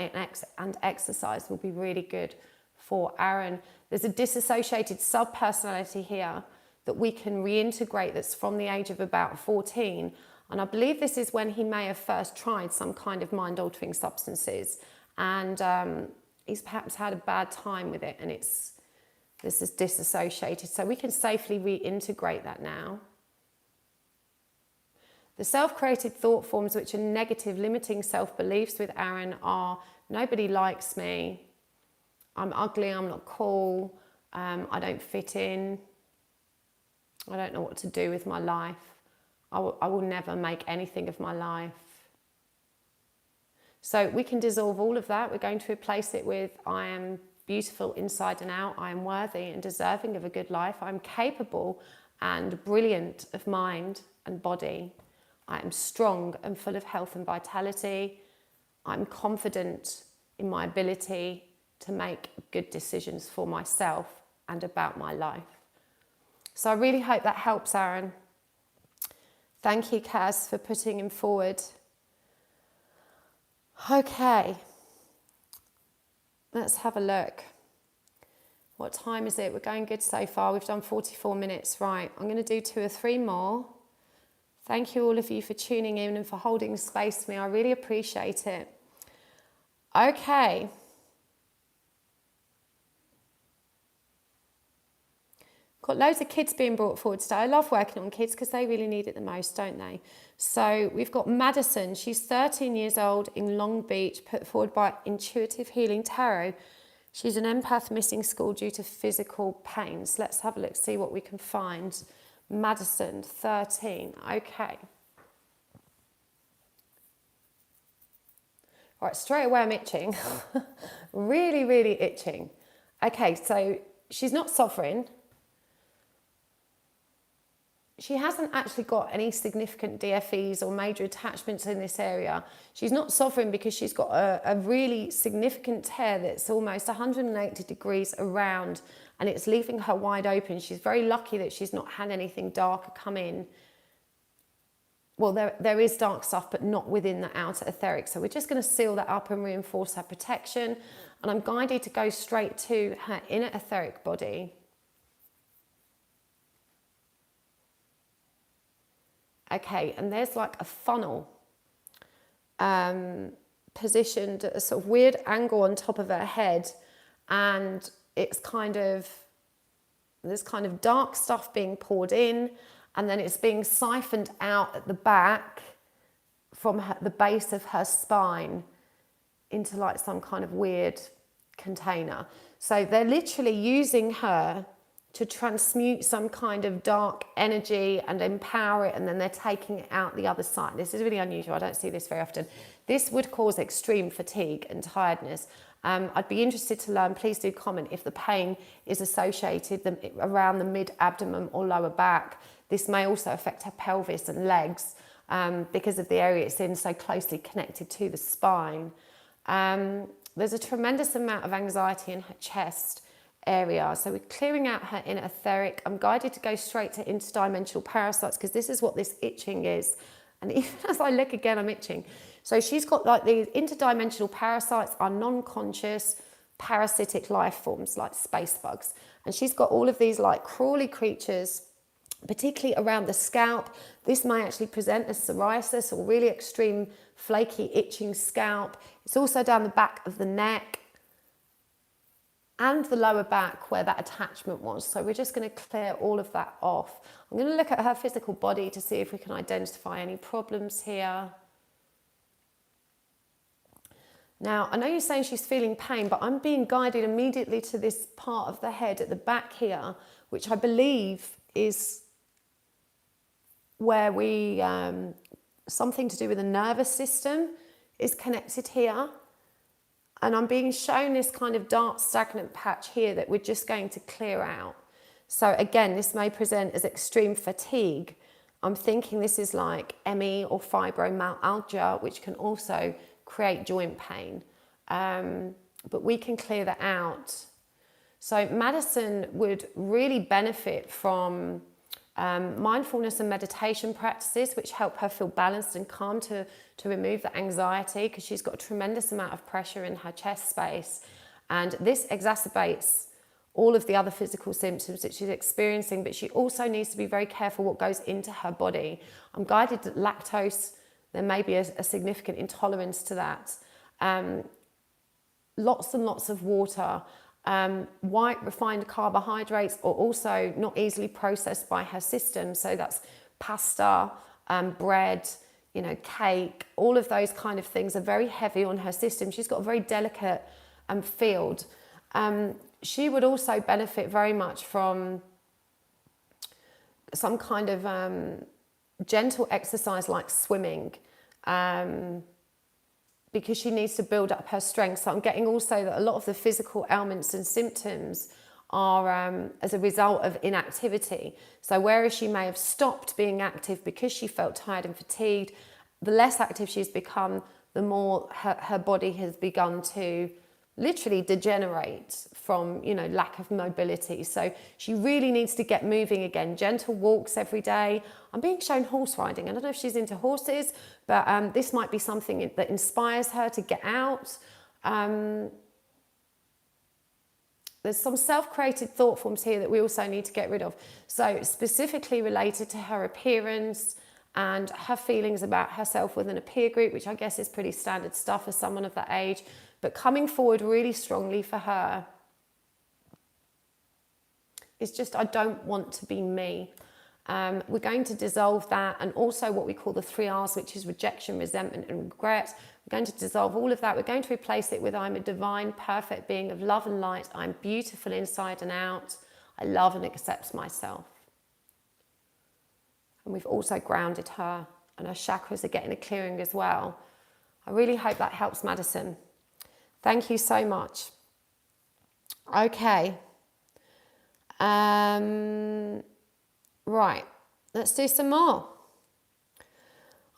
and exercise will be really good for Aaron. There's a disassociated sub-personality here that we can reintegrate, that's from the age of about 14. And I believe this is when he may have first tried some kind of mind-altering substances. And he's perhaps had a bad time with it, and this is disassociated. So we can safely reintegrate that now. The self-created thought forms, which are negative, limiting self-beliefs with Aaron, are: nobody likes me, I'm ugly, I'm not cool, I don't fit in, I don't know what to do with my life, I will never make anything of my life. So we can dissolve all of that. We're going to replace it with: I am beautiful inside and out, I am worthy and deserving of a good life, I'm capable and brilliant of mind and body, I am strong and full of health and vitality, I'm confident in my ability to make good decisions for myself and about my life. So I really hope that helps, Aaron. Thank you, Kaz, for putting him forward. Okay, let's have a look. What time is it? We're going good so far. We've done 44 minutes. Right, I'm going to do 2 or 3 more. Thank you all of you for tuning in and for holding space for me. I really appreciate it. Okay. Got loads of kids being brought forward today. I love working on kids because they really need it the most, don't they? So we've got Madison. She's 13 years old in Long Beach, put forward by Intuitive Healing Tarot. She's an empath missing school due to physical pains. Let's have a look, see what we can find. Madison, 13. Okay. Right, straight away I'm itching. Really, really itching. Okay, so she's not sovereign. She hasn't actually got any significant DFEs or major attachments in this area. She's not sovereign because she's got a really significant tear that's almost 180 degrees around, and it's leaving her wide open. She's very lucky that she's not had anything darker come in. Well, there is dark stuff, but not within the outer etheric. So we're just going to seal that up and reinforce her protection. And I'm guided to go straight to her inner etheric body. Okay, and there's like a funnel positioned at a sort of weird angle on top of her head, and it's there's kind of dark stuff being poured in, and then it's being siphoned out at the back from the base of her spine into like some kind of weird container. So they're literally using her to transmute some kind of dark energy and empower it, and then they're taking it out the other side. This is really unusual. I don't see this very often. This would cause extreme fatigue and tiredness. I'd be interested to learn, please do comment if the pain is associated around the mid-abdomen or lower back. This may also affect her pelvis and legs because of the area it's in, so closely connected to the spine. There's a tremendous amount of anxiety in her chest area. So we're clearing out her inner etheric. I'm guided to go straight to interdimensional parasites because this is what this itching is. And even as I look again, I'm itching. So she's got like these interdimensional parasites are non-conscious parasitic life forms like space bugs. And she's got all of these like crawly creatures, particularly around the scalp. This may actually present as psoriasis or really extreme flaky itching scalp. It's also down the back of the neck and the lower back where that attachment was. So we're just going to clear all of that off. I'm going to look at her physical body to see if we can identify any problems here. Now, I know you're saying she's feeling pain, but I'm being guided immediately to this part of the head at the back here, which I believe is where something to do with the nervous system is connected here. And I'm being shown this kind of dark stagnant patch here that we're just going to clear out. So again, this may present as extreme fatigue. I'm thinking this is like ME or fibromyalgia, which can also create joint pain. But we can clear that out. So Madison would really benefit from mindfulness and meditation practices which help her feel balanced and calm to remove the anxiety, because she's got a tremendous amount of pressure in her chest space, and this exacerbates all of the other physical symptoms that she's experiencing. But she also needs to be very careful what goes into her body. I'm guided that lactose, there may be a significant intolerance to that. Lots and lots of water. White refined carbohydrates are also not easily processed by her system. So that's pasta, bread, cake, all of those kind of things are very heavy on her system. She's got a very delicate field. She would also benefit very much from some kind of gentle exercise like swimming, because she needs to build up her strength. So I'm getting also that a lot of the physical ailments and symptoms are as a result of inactivity. So whereas she may have stopped being active because she felt tired and fatigued, the less active she's become, the more her body has begun to literally degenerate from, lack of mobility. So she really needs to get moving again. Gentle walks every day. I'm being shown horse riding. I don't know if she's into horses, but this might be something that inspires her to get out. There's some self-created thought forms here that we also need to get rid of. So specifically related to her appearance and her feelings about herself within a peer group, which I guess is pretty standard stuff for someone of that age, but coming forward really strongly for her It's just, I don't want to be me. We're going to dissolve that, and also what we call the 3 R's, which is rejection, resentment, and regret. We're going to dissolve all of that. We're going to replace it with I'm a divine, perfect being of love and light. I'm beautiful inside and out. I love and accept myself. And we've also grounded her, and her chakras are getting a clearing as well. I really hope that helps, Madison. Thank you so much. Okay. Right, let's do some more.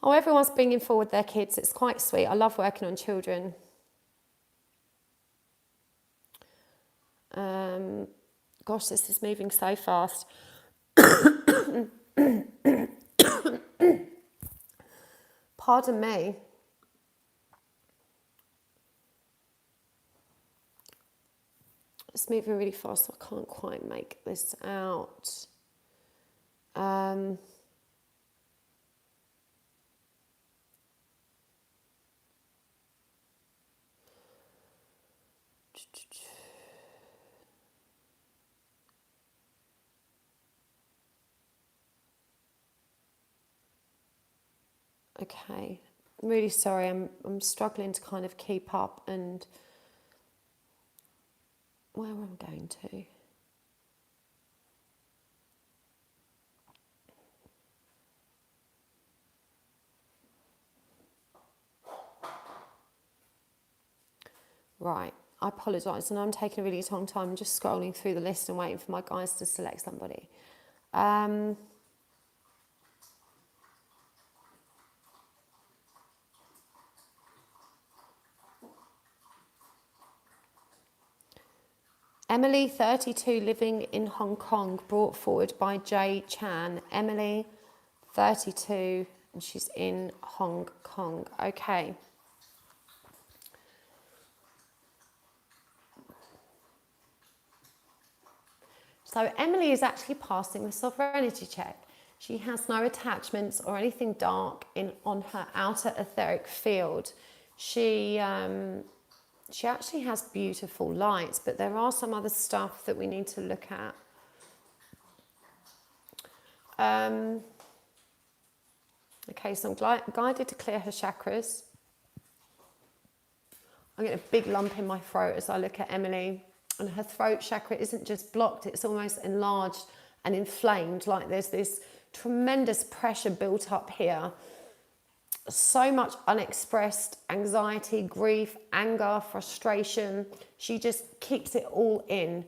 Oh, everyone's bringing forward their kids. It's quite sweet. I love working on children. Gosh, this is moving so fast. Pardon me. It's moving really fast, so I can't quite make this out. Okay, I'm really sorry. I'm struggling to kind of keep up, and where I'm going to. Right, I apologise, and I'm taking a really long time. I'm just scrolling through the list and waiting for my guys to select somebody. Emily, 32, living in Hong Kong, brought forward by Jay Chan. Emily, 32, and she's in Hong Kong. Okay. So Emily is actually passing the sovereignty check. She has no attachments or anything dark on her outer etheric field. She actually has beautiful lights, but there are some other stuff that we need to look at. Okay, so I'm guided to clear her chakras. I get a big lump in my throat as I look at Emily, and her throat chakra isn't just blocked, it's almost enlarged and inflamed, like there's this tremendous pressure built up here. So much unexpressed anxiety, grief, anger, frustration. She just keeps it all in.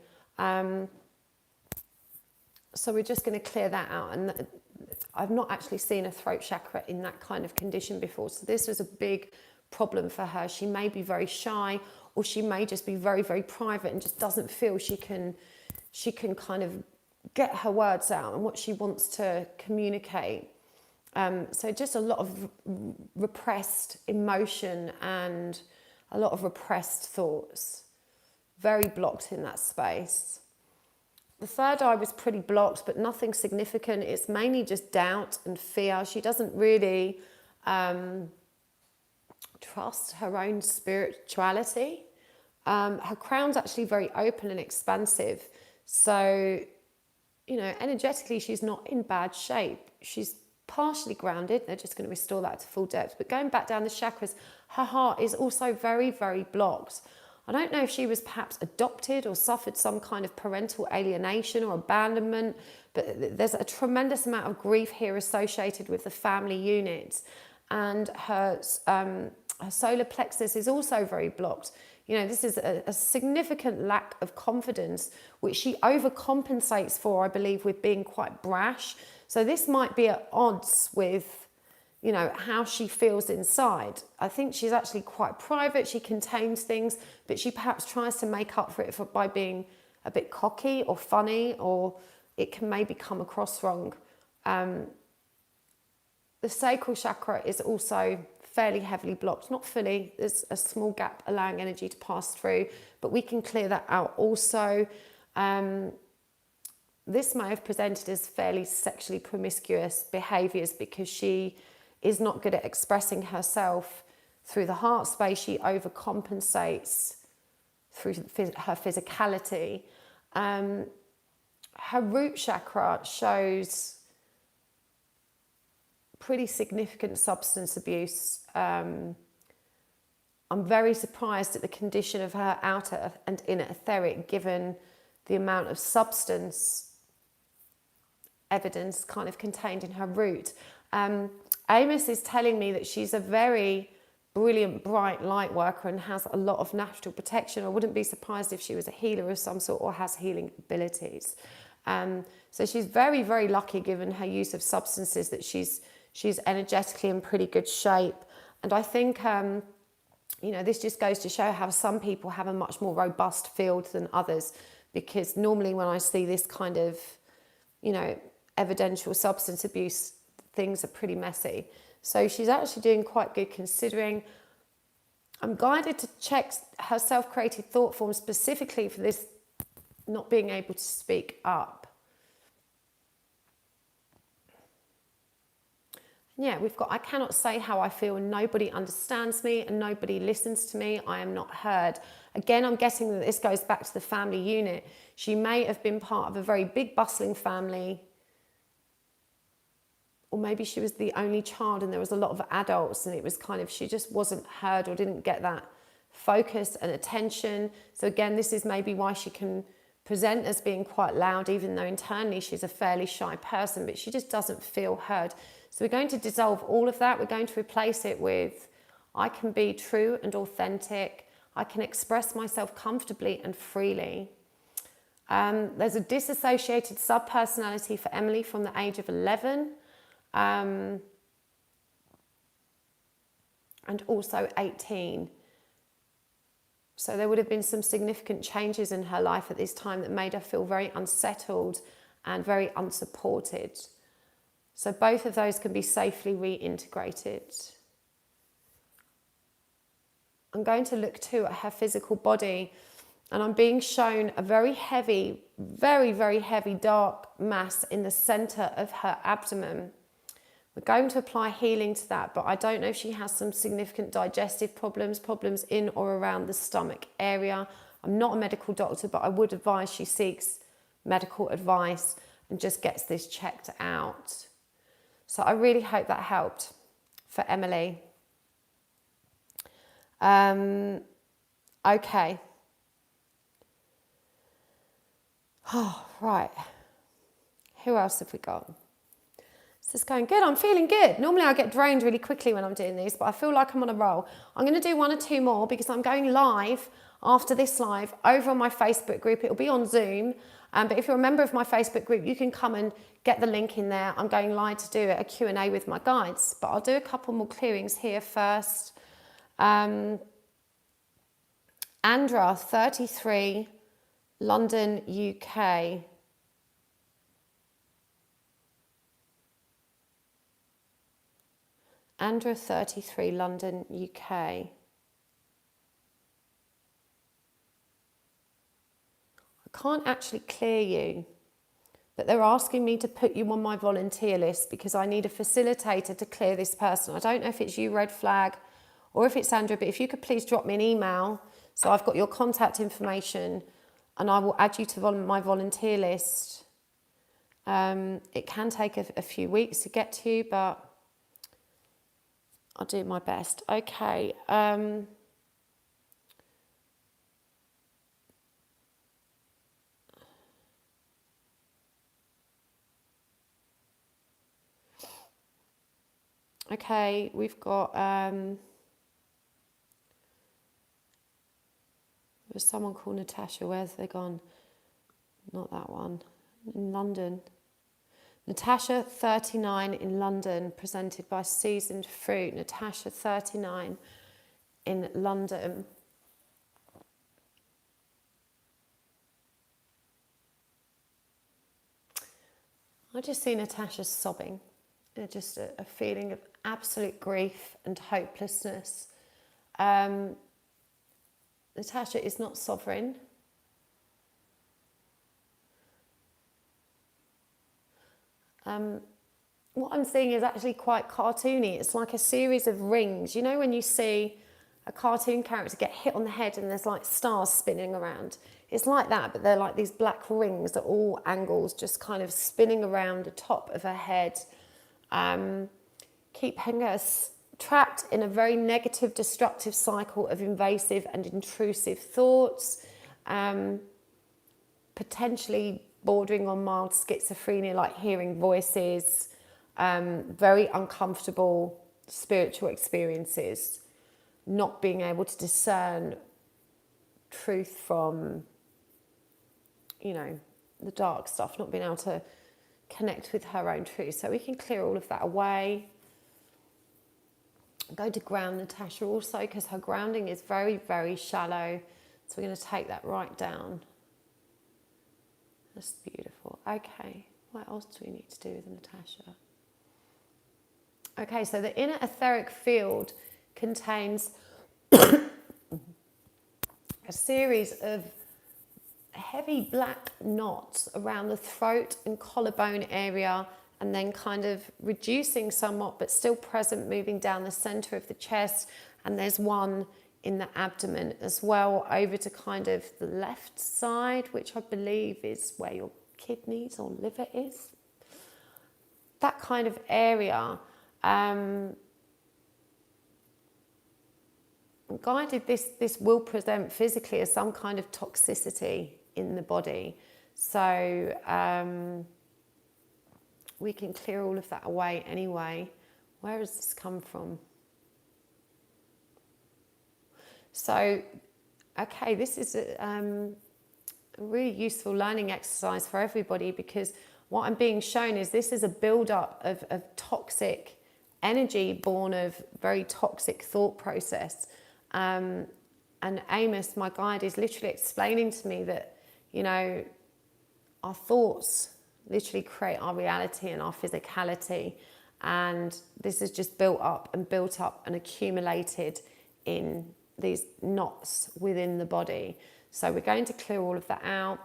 So we're just going to clear that out. And I've not actually seen a throat chakra in that kind of condition before. So this was a big problem for her. She may be very shy, or she may just be very, very private and just doesn't feel she can kind of get her words out and what she wants to communicate. So just a lot of repressed emotion and a lot of repressed thoughts. Very blocked in that space. The third eye was pretty blocked, but nothing significant. It's mainly just doubt and fear. She doesn't really trust her own spirituality. Her crown's actually very open and expansive. So, energetically, she's not in bad shape. She's partially grounded. They're just going to restore that to full depth. But going back down the chakras, her heart is also very, very blocked. I don't know if she was perhaps adopted or suffered some kind of parental alienation or abandonment, but there's a tremendous amount of grief here associated with the family unit. And her solar plexus is also very blocked. This is a significant lack of confidence, which she overcompensates for, I believe, with being quite brash. So this might be at odds with, how she feels inside. I think she's actually quite private. She contains things, but she perhaps tries to make up for it by being a bit cocky or funny, or it can maybe come across wrong. The sacral chakra is also fairly heavily blocked, not fully. There's a small gap allowing energy to pass through, but we can clear that out also. This may have presented as fairly sexually promiscuous behaviours because she is not good at expressing herself through the heart space. She overcompensates through her physicality. her root chakra shows pretty significant substance abuse. I'm very surprised at the condition of her outer and inner etheric, given the amount of substance evidence kind of contained in her root. Amos is telling me that she's a very brilliant, bright light worker and has a lot of natural protection. I wouldn't be surprised if she was a healer of some sort or has healing abilities. So she's very, very lucky, given her use of substances, that she's energetically in pretty good shape. And I think, you know, this just goes to show how some people have a much more robust field than others, because normally when I see this kind of, you know, evidential substance abuse, things are pretty messy. So she's actually doing quite good, considering. I'm guided to check her self-created thought form specifically for this not being able to speak up. Yeah, we've got, I cannot say how I feel and nobody understands me and nobody listens to me. I am not heard. Again, I'm guessing that this goes back to the family unit. She may have been part of a very big, bustling family, or maybe she was the only child and there was a lot of adults and it was kind of, she just wasn't heard or didn't get that focus and attention. So again, this is maybe why she can present as being quite loud, even though internally she's a fairly shy person, but she just doesn't feel heard. So we're going to dissolve all of that. We're going to replace it with, I can be true and authentic. I can express myself comfortably and freely. There's a dissociated subpersonality for Emily from the age of 11. And also 18. So there would have been some significant changes in her life at this time that made her feel very unsettled and very unsupported. So both of those can be safely reintegrated. I'm going to look too at her physical body, and I'm being shown a very heavy, very, very heavy dark mass in the center of her abdomen. We're going to apply healing to that, but I don't know if she has some significant digestive problems in or around the stomach area. I'm not a medical doctor, but I would advise she seeks medical advice and just gets this checked out. So I really hope that helped for Emily. Okay. Oh, right. Who else have we got? So it's going good. I'm feeling good. Normally I get drained really quickly when I'm doing these, but I feel like I'm on a roll. I'm going to do one or two more because I'm going live after this live over on my Facebook group. It'll be on Zoom. But if you're a member of my Facebook group, you can come and get the link in there. I'm going live to do a Q&A with my guides, but I'll do a couple more clearings here first. Andra, 33, London, UK. Andra, 33, London, UK. I can't actually clear you, but they're asking me to put you on my volunteer list because I need a facilitator to clear this person. I don't know if it's you, red flag, or if it's Andra, but if you could please drop me an email so I've got your contact information and I will add you to my volunteer list. It can take a few weeks to get to you, but I'll do my best. Okay. Okay, we've got there's someone called Natasha. Where's they gone? Not that one. In London. Natasha, 39, in London, presented by Seasoned Fruit. Natasha, 39, in London. I just see Natasha sobbing. Just a feeling of absolute grief and hopelessness. Natasha is not sovereign. What I'm seeing is actually quite cartoony. It's like a series of rings. You know when you see a cartoon character get hit on the head and there's like stars spinning around? It's like that, but they're like these black rings at all angles, just kind of spinning around the top of her head, keeping us trapped in a very negative, destructive cycle of invasive and intrusive thoughts, potentially bordering on mild schizophrenia, like hearing voices, very uncomfortable spiritual experiences, not being able to discern truth from, you know, the dark stuff, not being able to connect with her own truth. So we can clear all of that away. I'm going to ground Natasha also, because her grounding is very, very shallow. So we're going to take that right down. That's beautiful. Okay, what else do we need to do with Natasha? Okay, so the inner etheric field contains a series of heavy black knots around the throat and collarbone area, and then kind of reducing somewhat but still present, moving down the center of the chest, and there's one in the abdomen as well, over to kind of the left side, which I believe is where your kidneys or liver is. That kind of area. Guided, this will present physically as some kind of toxicity in the body. So we can clear all of that away anyway. Where has this come from? So, okay, this is a really useful learning exercise for everybody, because what I'm being shown is this is a build-up of toxic energy born of very toxic thought process. And Amos, my guide, is literally explaining to me that, you know, our thoughts literally create our reality and our physicality. And this is just built up and accumulated in these knots within the body. So we're going to clear all of that out.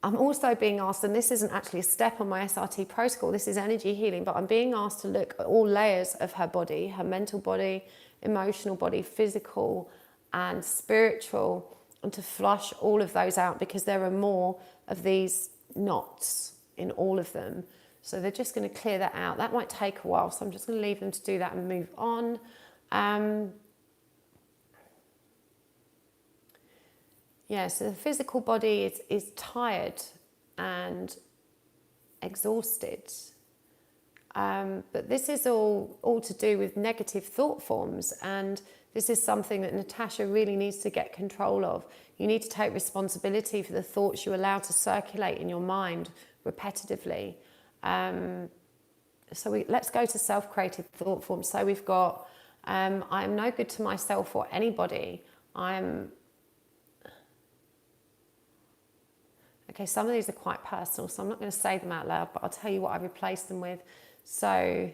I'm also being asked, and this isn't actually a step on my SRT protocol, this is energy healing, but I'm being asked to look at all layers of her body, her mental body, emotional body, physical and spiritual, and to flush all of those out, because there are more of these knots in all of them. So they're just going to clear that out. That might take a while, so I'm just going to leave them to do that and move on. Yeah, so the physical body is tired and exhausted. But this is all to do with negative thought forms, and this is something that Natasha really needs to get control of. You need to take responsibility for the thoughts you allow to circulate in your mind repetitively. So let's go to self-created thought forms. So we've got, I am no good to myself or anybody. Okay, some of these are quite personal, so I'm not going to say them out loud, but I'll tell you what I replaced them with. So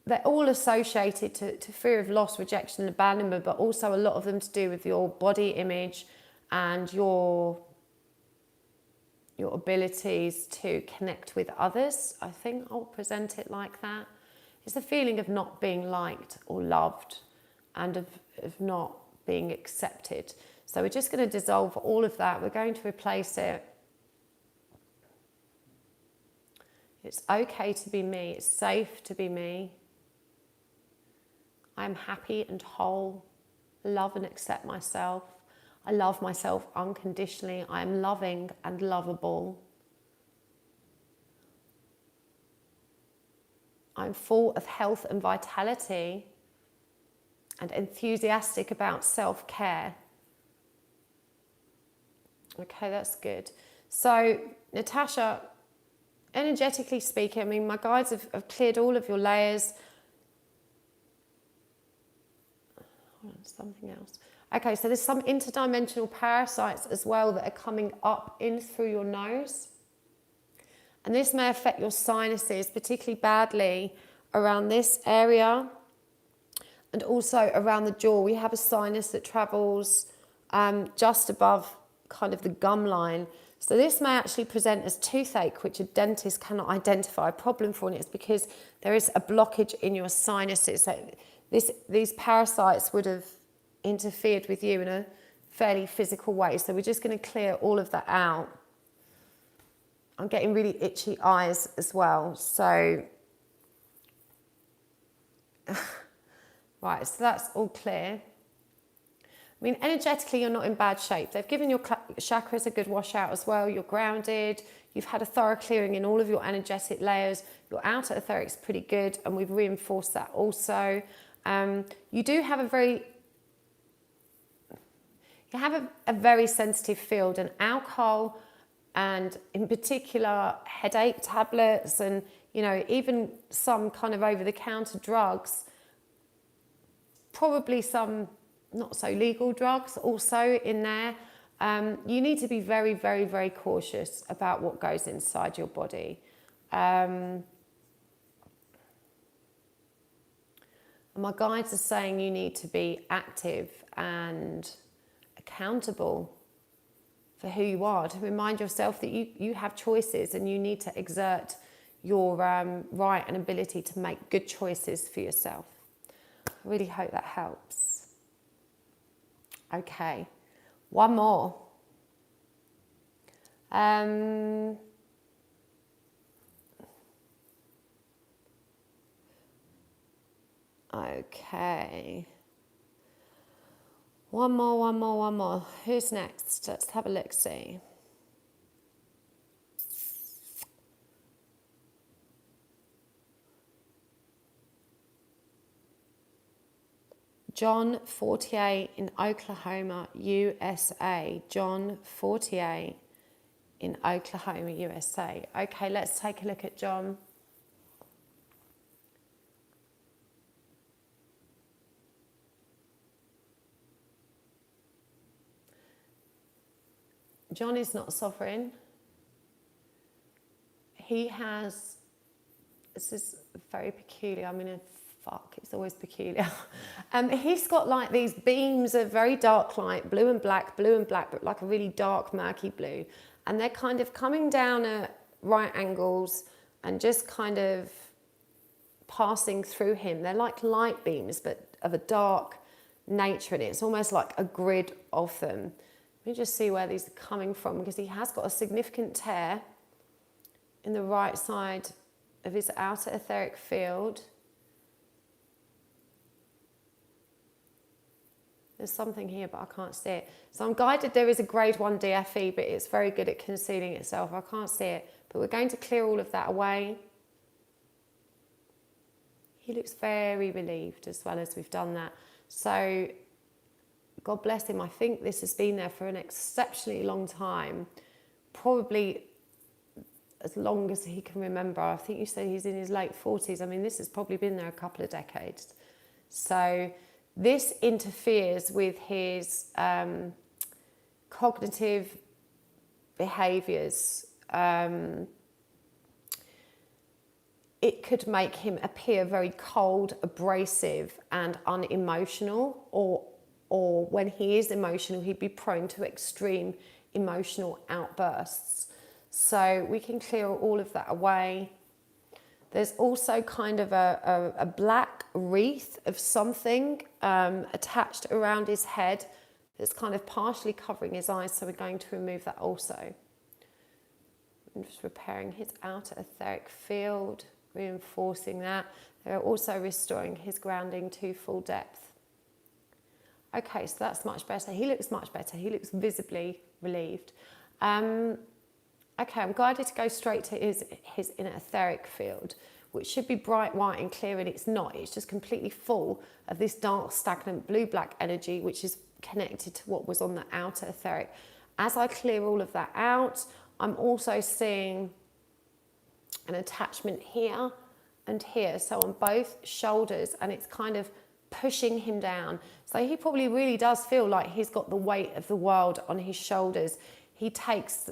they're all associated to fear of loss, rejection, and abandonment, but also a lot of them to do with your body image and your abilities to connect with others. I think I'll present it like that. It's the feeling of not being liked or loved, and of not being accepted. So we're just going to dissolve all of that. We're going to replace it. It's okay to be me. It's safe to be me. I am happy and whole. I love and accept myself. I love myself unconditionally. I am loving and lovable. I'm full of health and vitality and enthusiastic about self-care. Okay, that's good. So, Natasha, energetically speaking, I mean, my guides have cleared all of your layers. Hold on, something else. Okay, so there's some interdimensional parasites as well that are coming up in through your nose. And this may affect your sinuses particularly badly around this area and also around the jaw. We have a sinus that travels just above kind of the gum line. So this may actually present as toothache, which a dentist cannot identify a problem for, and it's because there is a blockage in your sinuses. So these parasites would have interfered with you in a fairly physical way. So we're just going to clear all of that out. I'm getting really itchy eyes as well. So, right, so that's all clear. I mean, energetically, you're not in bad shape. They've given your chakras a good washout as well. You're grounded. You've had a thorough clearing in all of your energetic layers. Your outer etheric's pretty good, and we've reinforced that also. You do have a very sensitive field, and alcohol, and in particular headache tablets, and even some kind of over-the-counter drugs, probably some not so legal drugs also in there. You need to be very, very, very cautious about what goes inside your body. And my guides are saying you need to be active and accountable for who you are, to remind yourself that you have choices, and you need to exert your right and ability to make good choices for yourself. I really hope that helps. Okay, one more. Okay. One more. Who's next? Let's have a look, see. John, 48, in Oklahoma, USA. John, 48, in Oklahoma, USA. Okay, let's take a look at John. John is not sovereign. He has, this is very peculiar, it's always peculiar. He's got like these beams of very dark light, blue and black, but like a really dark, murky blue. And they're kind of coming down at right angles and just kind of passing through him. They're like light beams, but of a dark nature, and it's almost like a grid of them. Let me just see where these are coming from, because he has got a significant tear in the right side of his outer etheric field. There's something here, but I can't see it. So I'm guided there is a grade 1 DFE, but it's very good at concealing itself. I can't see it, but we're going to clear all of that away. He looks very relieved as well as we've done that. So God bless him. I think this has been there for an exceptionally long time, probably as long as he can remember. I think you said he's in his late 40s. This has probably been there a couple of decades. So this interferes with his cognitive behaviours. It could make him appear very cold, abrasive and unemotional, or when he is emotional, he'd be prone to extreme emotional outbursts. So we can clear all of that away. There's also kind of a black wreath of something attached around his head that's kind of partially covering his eyes, so we're going to remove that also. I'm just repairing his outer etheric field, reinforcing that. They're also restoring his grounding to full depth. Okay, so that's much better. He looks much better. He looks visibly relieved. Okay, I'm guided to go straight to his inner etheric field, which should be bright white and clear, and it's not. It's just completely full of this dark, stagnant, blue-black energy, which is connected to what was on the outer etheric. As I clear all of that out, I'm also seeing an attachment here and here, so on both shoulders, and it's kind of pushing him down. So he probably really does feel like he's got the weight of the world on his shoulders. He takes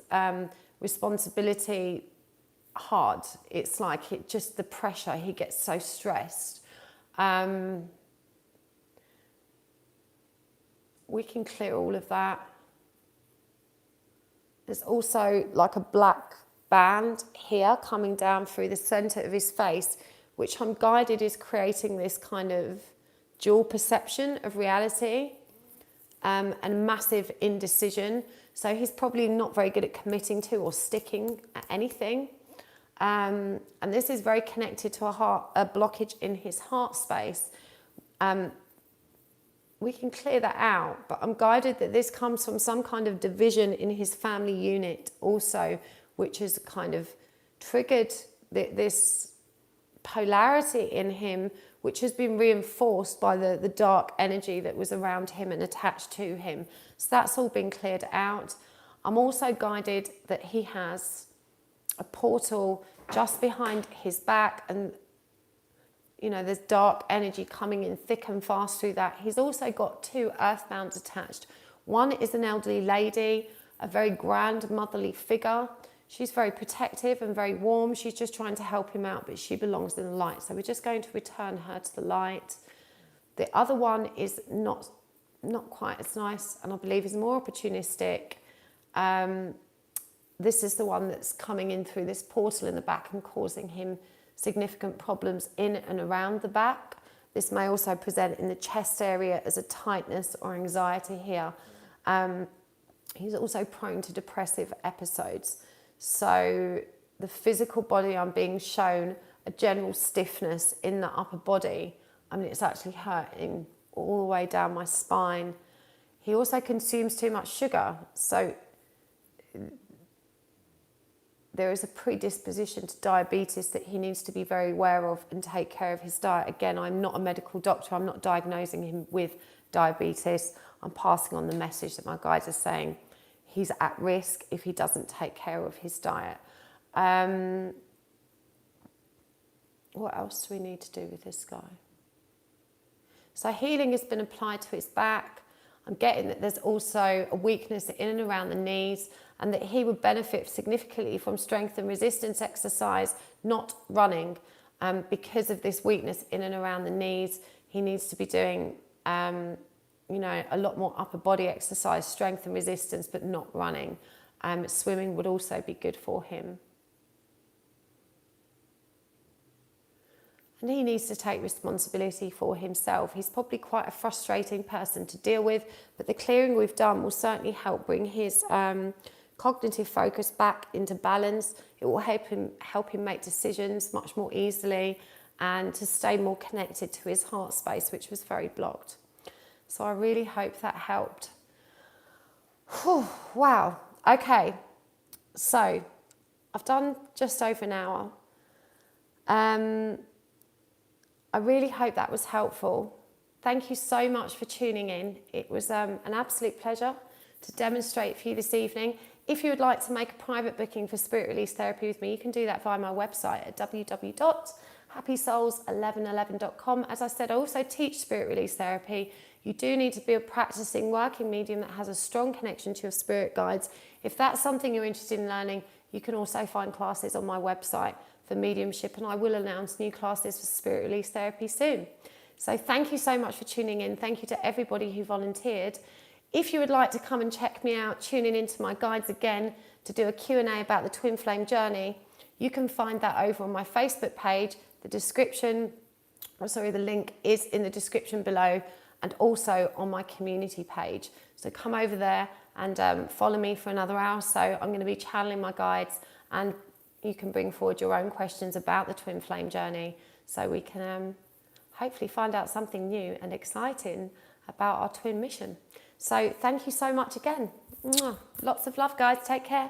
responsibility hard. It's like just the pressure, he gets so stressed. We can clear all of that. There's also like a black band here coming down through the center of his face, which I'm guided is creating this kind of dual perception of reality. and massive indecision. So he's probably not very good at committing to or sticking at anything. And this is very connected to a blockage in his heart space. We can clear that out, but I'm guided that this comes from some kind of division in his family unit also, which has kind of triggered this polarity in him, which has been reinforced by the dark energy that was around him and attached to him. So that's all been cleared out. I'm also guided that he has a portal just behind his back, and you know, there's dark energy coming in thick and fast through that. He's also got 2 earthbounds attached. One is an elderly lady, a very grand motherly figure. She's very protective and very warm. She's just trying to help him out, but she belongs in the light. So we're just going to return her to the light. The other one is not quite as nice, and I believe is more opportunistic. This is the one that's coming in through this portal in the back and causing him significant problems in and around the back. This may also present in the chest area as a tightness or anxiety here. He's also prone to depressive episodes. So the physical body, I'm being shown a general stiffness in the upper body. I mean, it's actually hurting all the way down my spine. He also consumes too much sugar. So there is a predisposition to diabetes that he needs to be very aware of and take care of his diet. Again, I'm not a medical doctor. I'm not diagnosing him with diabetes. I'm passing on the message that my guides are saying he's at risk if he doesn't take care of his diet. What else do we need to do with this guy? So healing has been applied to his back. I'm getting that there's also a weakness in and around the knees, and that he would benefit significantly from strength and resistance exercise, not running. Because of this weakness in and around the knees, he needs to be doing a lot more upper body exercise, strength and resistance, but not running. Swimming would also be good for him. And he needs to take responsibility for himself. He's probably quite a frustrating person to deal with, but the clearing we've done will certainly help bring his cognitive focus back into balance. It will help him make decisions much more easily and to stay more connected to his heart space, which was very blocked. So I really hope that helped. Whew, wow. Okay. So I've done just over an hour. I really hope that was helpful. Thank you so much for tuning in. It was an absolute pleasure to demonstrate for you this evening. If you would like to make a private booking for Spirit Release Therapy with me, you can do that via my website at www.happysouls1111.com. As I said, I also teach Spirit Release Therapy. You do need to be a practicing working medium that has a strong connection to your spirit guides. If that's something you're interested in learning, you can also find classes on my website for mediumship, and I will announce new classes for Spirit Release Therapy soon. So thank you so much for tuning in. Thank you to everybody who volunteered. If you would like to come and check me out, tuning into my guides again to do a Q&A about the twin flame journey, you can find that over on my Facebook page. The link is in the description below, and also on my community page. So come over there and follow me for another hour or so. I'm going to be channeling my guides, and you can bring forward your own questions about the twin flame journey, so we can hopefully find out something new and exciting about our twin mission. So thank you so much again. Lots of love, guys. Take care.